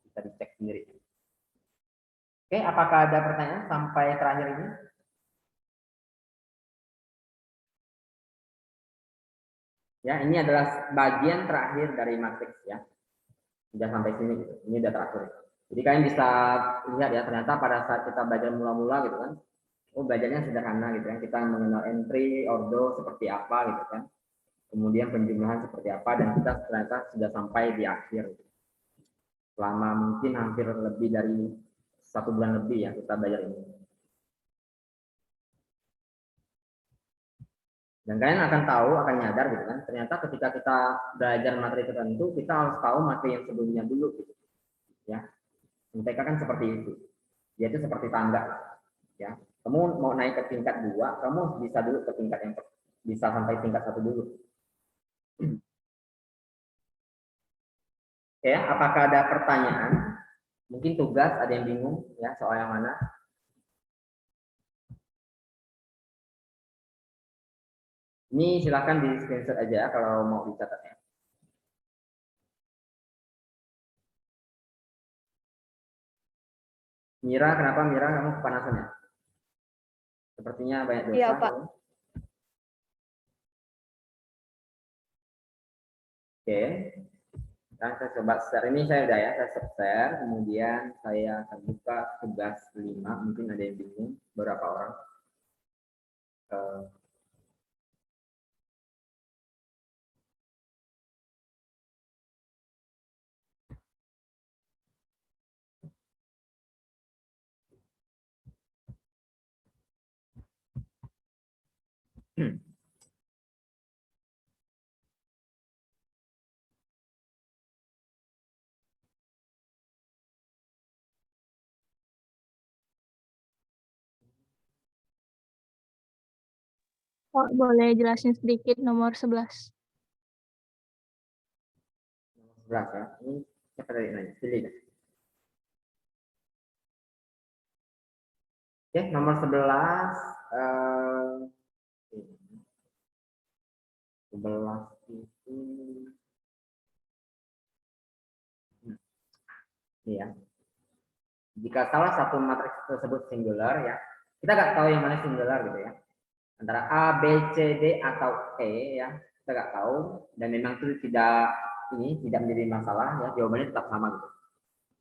Bisa dicek sendiri. Oke, apakah ada pertanyaan sampai terakhir ini? Ya, ini adalah bagian terakhir dari matriks ya. Sudah sampai sini gitu. Ini udah terakhir. Jadi kalian bisa lihat ya, ternyata pada saat kita belajar mula-mula gitu kan, oh belajarnya sederhana gitu ya. Kita mengenal entry, ordo seperti apa gitu kan. Kemudian penjumlahan seperti apa, dan kita ternyata sudah sampai di akhir. Selama mungkin hampir lebih dari 1 bulan lebih ya kita belajar ini. Dan kalian akan tahu, akan nyadar gitu kan, ternyata ketika kita belajar materi tertentu, kita harus tahu materi yang sebelumnya dulu gitu. Ya. MTK kan seperti itu. Dia itu seperti tangga. Ya. Kamu mau naik ke tingkat 2, kamu bisa dulu ke tingkat yang bisa sampai tingkat 1 dulu. Ya, apakah ada pertanyaan? Mungkin tugas ada yang bingung ya soal yang mana? Ini silakan di screenshot aja kalau mau dicatat ya. Mira, kenapa Mira kamu kepanasan ya? Sepertinya banyak dosa. Iya, Pak. Oke. Sekarang saya coba share. Ini saya udah ya, saya share. Kemudian saya akan buka tugas 5. Mungkin ada yang bingung beberapa orang. Pak, boleh jelasin sedikit nomor 11? Nomor 11 ya. Ini siapa tadi nanya? Pilih deh. Oke, nomor 11. 11 itu ini ya. Jika salah satu matriks tersebut singular ya, kita nggak tahu yang mana singular gitu ya. Antara A, B, C, D atau E ya, kita nggak tahu, dan memang itu tidak menjadi masalah ya, jawabannya tetap sama gitu.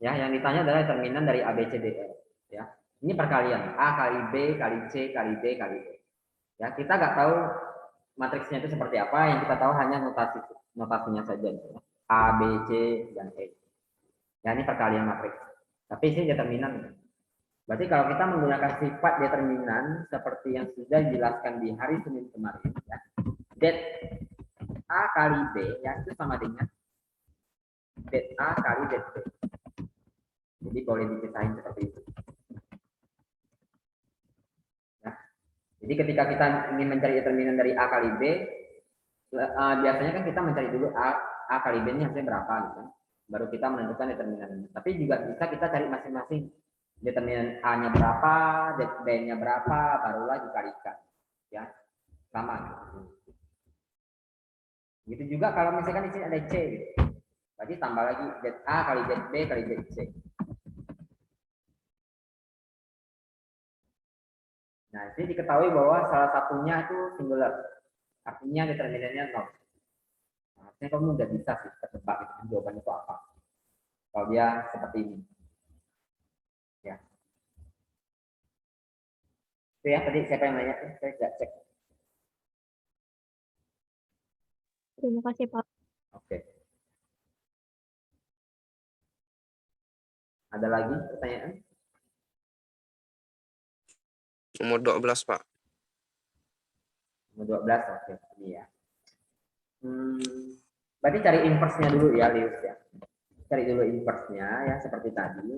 Ya, yang ditanya adalah determinan dari A, B, C, D, E ya. Ini perkalian A kali B kali C kali D kali E. Ya, kita nggak tahu matriksnya itu seperti apa, yang kita tahu hanya notasinya saja gitu ya. A, B, C, dan E. Ya, ini perkalian matriks. Tapi ini determinan. Berarti kalau kita menggunakan sifat determinan seperti yang sudah dijelaskan di hari Senin kemarin, ya, det A kali B ya itu sama dengan det A kali det B. Jadi boleh dipisahin seperti itu. Ya. Jadi ketika kita ingin mencari determinan dari A kali B, biasanya kan kita mencari dulu A kali B ini hasilnya berapa gitu. Baru kita menentukan determinannya. Tapi juga bisa kita cari masing-masing determinan A-nya berapa, B-nya berapa, barulah dikalikan. Ya, sama. Gitu juga kalau misalkan di sini ada C, gitu. Berarti tambah lagi det A kali det B kali det C. Nah, ini diketahui bahwa salah satunya itu singular. artinya determinannya 0. Nah, artinya kamu udah bisa sih ketebak gitu, jawabannya itu apa. Kalau dia seperti ini. Ya. Itu ya, tadi siapa yang nanya? Saya nggak cek. Terima kasih, Pak. Oke. Ada lagi pertanyaan? Nomor 12, Pak. Nomor 12, oke. Ini ya. Berarti cari inverse-nya dulu ya, Lius ya. Cari dulu inverse-nya ya, seperti tadi.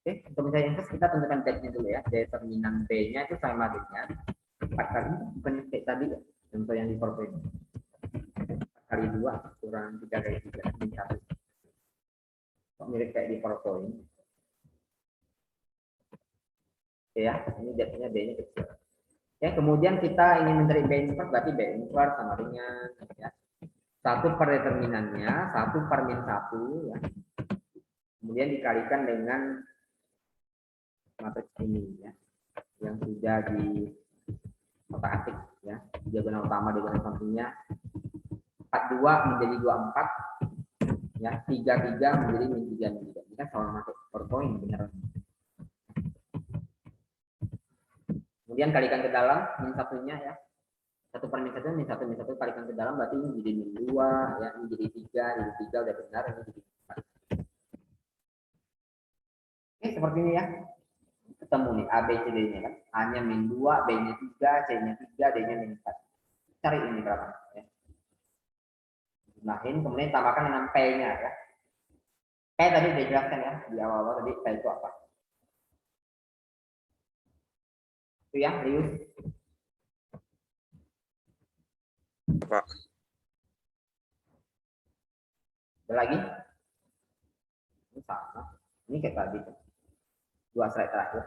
Oke, untuk mencari inverse kita tentukan Z-nya dulu ya. Determinan B-nya itu sama dengan 4 kali, bukan kayak tadi ya. Contoh yang di PowerPoint. 4 kali 2 kurang 3 kali 3, min 1. Kok mirip kayak di PowerPoint. Oke ya, ini Z-nya B-nya kecil. Ya, kemudian kita ingin mencari B inverse, berarti B inverse sama dengan ya. 1 per determinannya, 1 per min 1 ya. Kemudian dikalikan dengan matriks ini ya. Yang sudah di otak-atik ya. Diagonal utama, diagonal sampingnya 42 menjadi 24 ya, 33 menjadi min 3 min 3. Ini kan soal masuk PowerPoint beneran. Kemudian kalikan ke dalam min satunya ya. 1 per min 1 min 1 min 1 kalikan ke dalam berarti ini jadi min 2 ya, ini jadi 3, jadi 3 udah benar, ini jadi 4. Oke, seperti ini ya. Ketemu nih A, B, C, D-nya kan. A-nya min 2, B-nya 3, C-nya 3, D-nya min 4. Cari ini berapa ya. Jumlahin, kemudian tambahkan dengan P-nya ya. P tadi udah jelaskan ya di awal-awal tadi P itu apa. Itu ya, Lius. Pak. Ada lagi? Ini sama. Ini kayak tadi. 2 slide terakhir.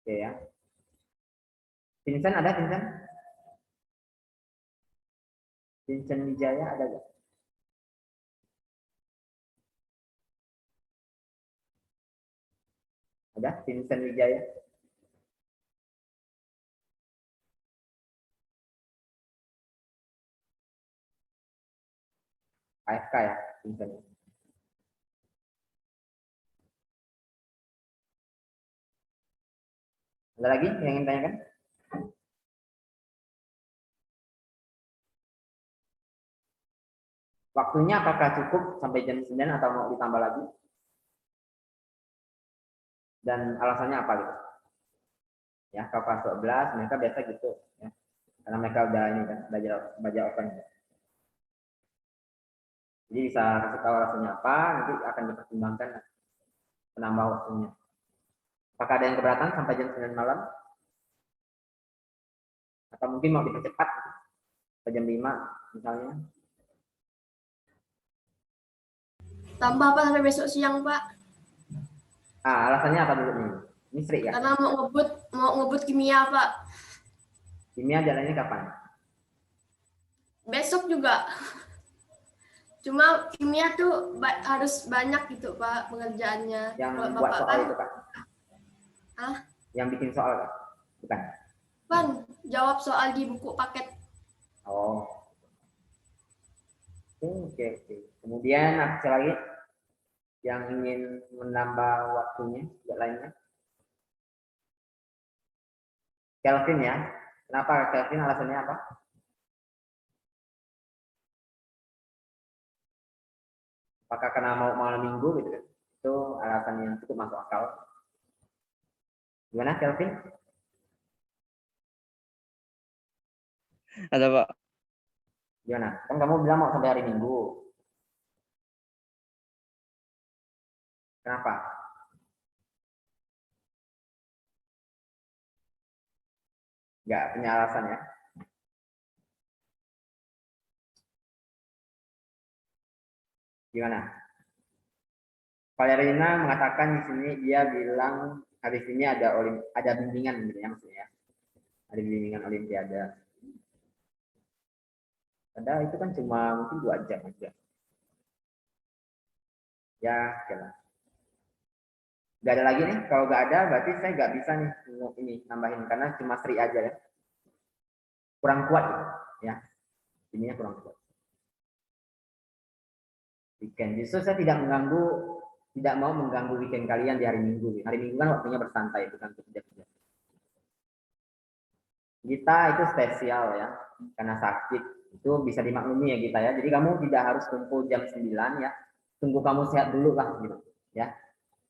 Oke ya. Vincent ada, Vincent? Vincent Wijaya ada nggak? Ada Vincent Wijaya? AFK ya, Vincent. Ada lagi yang ingin tanyakan? Waktunya apakah cukup sampai jam 9 atau mau ditambah lagi? Dan alasannya apa gitu? Ya, kalau kelas 12 mereka biasa gitu ya. Karena mereka udah ini kan, belajar open. Jadi bisa kasih tahu alasannya apa, nanti akan dipertimbangkan penambah waktunya. Apakah ada yang keberatan sampai jam 9 malam? Atau mungkin mau dipercepat sampai jam 5 misalnya? Tambah apa sampai besok siang, Pak? Alasannya apa dulu nih? Ini Sri ya? Karena mau ngebut kimia, Pak. Kimia jalannya kapan? Besok juga. Cuma kimia tuh harus banyak gitu, Pak, pengerjaannya. Yang kalau buat Bapak soal kan, itu Kak? Yang bikin soal Kak? Bukan? Pan, jawab soal di buku paket. Oh. Oke. Kemudian apa lagi yang ingin menambah waktunya yang lainnya? Kelvin ya. Kenapa Kelvin, alasannya apa? Apakah karena mau malam minggu gitu kan? Itu alasan yang cukup masuk akal. Gimana Kelvin? Ada Pak. Gimana? Kan kamu bilang mau sampai hari Minggu. Kenapa? Nggak punya alasan ya? Gimana? Valerina mengatakan di sini dia bilang habis ini ada bimbingan gitu ya maksudnya. Ada bimbingan olimpiade. Padahal itu kan cuma mungkin 2 jam aja. Ya, oke lah. Gak ada lagi nih. Kalau gak ada, berarti saya gak bisa nih ini nambahin karena cuma Sri aja ya. Kurang kuat ya. Ininya kurang kuat. Weekend. Justru saya tidak mau mengganggu weekend kalian di hari Minggu. Hari Minggu kan waktunya bersantai, bukan kerja-kerja. Gita itu spesial ya, karena sakit. Itu bisa dimaklumi ya Gita ya. Jadi kamu tidak harus kumpul jam 9 ya. Tunggu kamu sehat dulu lah gitu ya.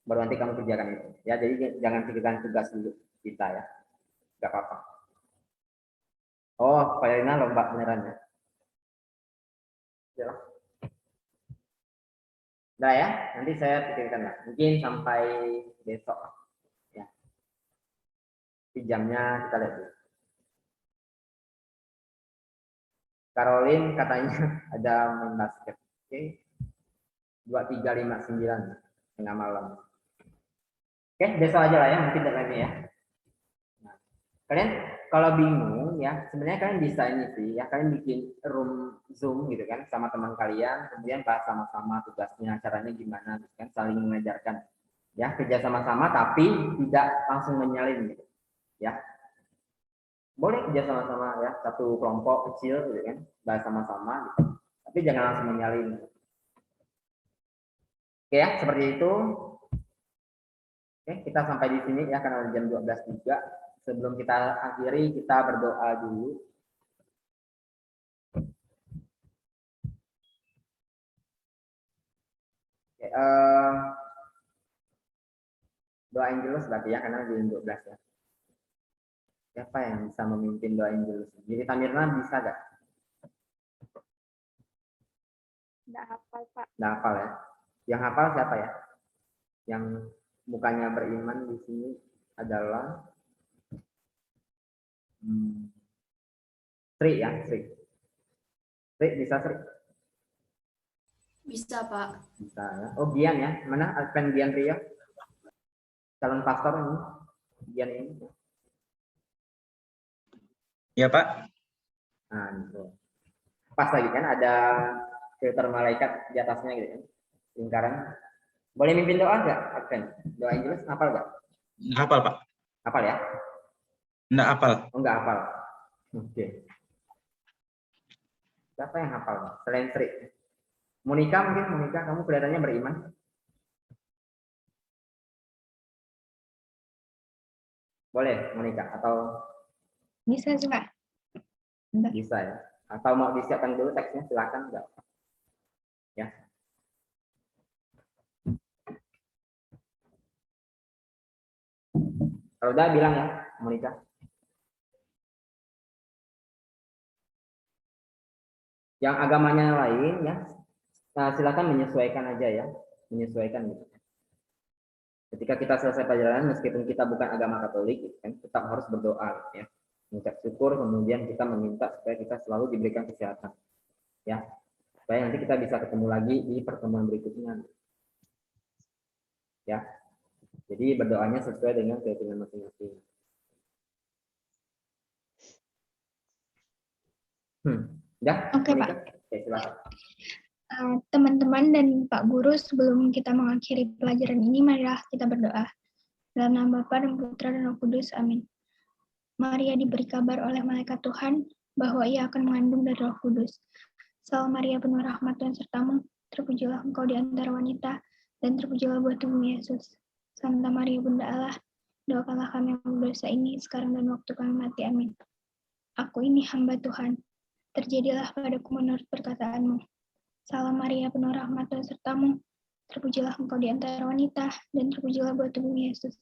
Baru nanti kamu kerjakan itu. Ya, jadi jangan pikirkan tugas dulu kita ya. Gak apa-apa. Oh, Pak Yarina lomba beneran ya. Ya. Udah ya, nanti saya pikirkan lah. Mungkin sampai besok ya. Di jamnya kita lihat dulu. Caroline katanya ada main basket. Oke. 2359 tengah malam. Oke, besok aja lah ya, mungkin tidak lagi ya. Nah, kalian kalau bingung ya, sebenarnya kalian bisa ini sih ya, kalian bikin room Zoom gitu kan sama teman kalian, kemudian bahas sama-sama tugasnya, caranya gimana gitu kan, saling mengajarkan. Ya, kerja sama-sama tapi tidak langsung menyalin gitu. Ya. Boleh kerja sama-sama ya, satu kelompok kecil gitu kan, bahas sama-sama gitu. Tapi jangan langsung menyalin. Oke ya, seperti itu. Oke, kita sampai di sini ya karena jam 12 juga. Sebelum kita akhiri, kita berdoa dulu. Oke, doa Angelus berarti ya karena jam 12 ya. Siapa yang bisa memimpin doa Angelus? Jadi Tamirna bisa gak? Nggak hafal, Pak. Nggak hafal ya. Yang hafal siapa ya? Yang mukanya beriman di sini adalah Sri ya, Sri. Sri bisa Sri? Bisa, Pak. Bisa ya. Oh, Gian ya. Mana Advent Gian Ria? Calon pastor ini. Gian ini. Ya, Pak. Nah, gitu. Pas lagi kan ada filter malaikat di atasnya gitu kan. Lingkaran. Boleh mimpin doa nggak, Advent? Doa Inggris hafal nggak? Hafal, Pak. Hafal ya? Nggak hafal. Oh, nggak hafal. Oke. Siapa yang hafal? Selain Sri. Monica mungkin, Monica, kamu kelihatannya beriman. Boleh, Monica, atau Bisa sih, Pak. bisa ya? Atau mau disiapkan dulu teksnya, silakan nggak? Ya. Kalau udah bilang ya, Monica. Yang agamanya lain ya, nah, silakan menyesuaikan aja ya, menyesuaikan gitu. Ketika kita selesai perjalanan, meskipun kita bukan agama Katolik, kan, tetap harus berdoa ya, mengucap syukur, kemudian kita meminta supaya kita selalu diberikan kesehatan, ya, supaya nanti kita bisa ketemu lagi di pertemuan berikutnya, ya. Jadi berdoanya sesuai dengan keyakinan masing-masing. Ya, Oke, Monica? Pak. Oke, silakan. Teman-teman dan Pak Guru, sebelum kita mengakhiri pelajaran ini, marilah kita berdoa. Dalam nama Bapa dan Putra dan Roh Kudus, amin. Maria diberi kabar oleh malaikat Tuhan bahwa ia akan mengandung dari Roh Kudus. Salam Maria, penuh rahmat Tuhan sertamu, terpujilah engkau di antara wanita, dan terpujilah buah tubuhmu Yesus. Santa Maria Bunda Allah, doakanlah kami yang berdosa ini sekarang dan waktu kami mati, amin. Aku ini hamba Tuhan, terjadilah padaku menurut perkataanmu. Salam Maria, penuh rahmat Tuhan sertamu, terpujilah engkau di antara wanita, dan terpujilah buah tubuhmu Yesus.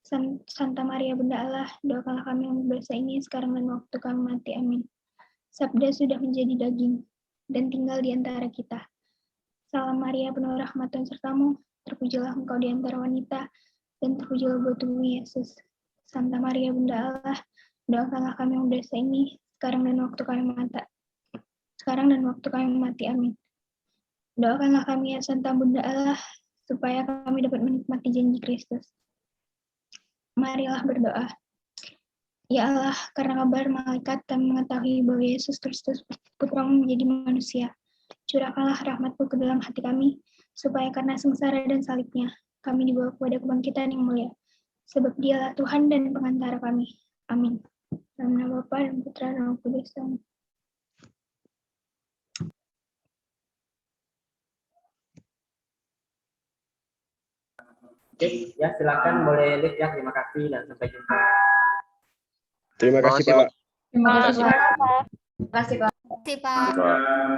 Santa Maria Bunda Allah, doakanlah kami yang berdosa ini sekarang dan waktu kami mati, amin. Sabda sudah menjadi daging, dan tinggal di antara kita. Salam Maria, penuh rahmat Tuhan sertamu, terpujilah engkau di antara wanita, dan terpujilah buah tubuhmu Yesus. Santa Maria Bunda Allah, doakanlah kami yang berdosa ini sekarang dan waktu kami mati, amin. Doakanlah kami ya Santa Bunda Allah, supaya kami dapat menikmati janji Kristus. Marilah berdoa. Ya Allah, karena kabar malaikat kami mengetahui bahwa Yesus Kristus Putramu menjadi manusia. Curahkanlah rahmat-Mu ke dalam hati kami, supaya karena sengsara dan salibnya, kami dibawa kepada kebangkitan yang mulia. Sebab Dialah Tuhan dan pengantara kami. Amin. Dalam nama Bapa dan Putra dan Roh Kudus. Amin. Oke, ya silakan boleh lift ya. Terima kasih dan sampai jumpa. Terima kasih, Pak. Terima kasih, Pak. Terima kasih, Pak. Terima kasih, Pak.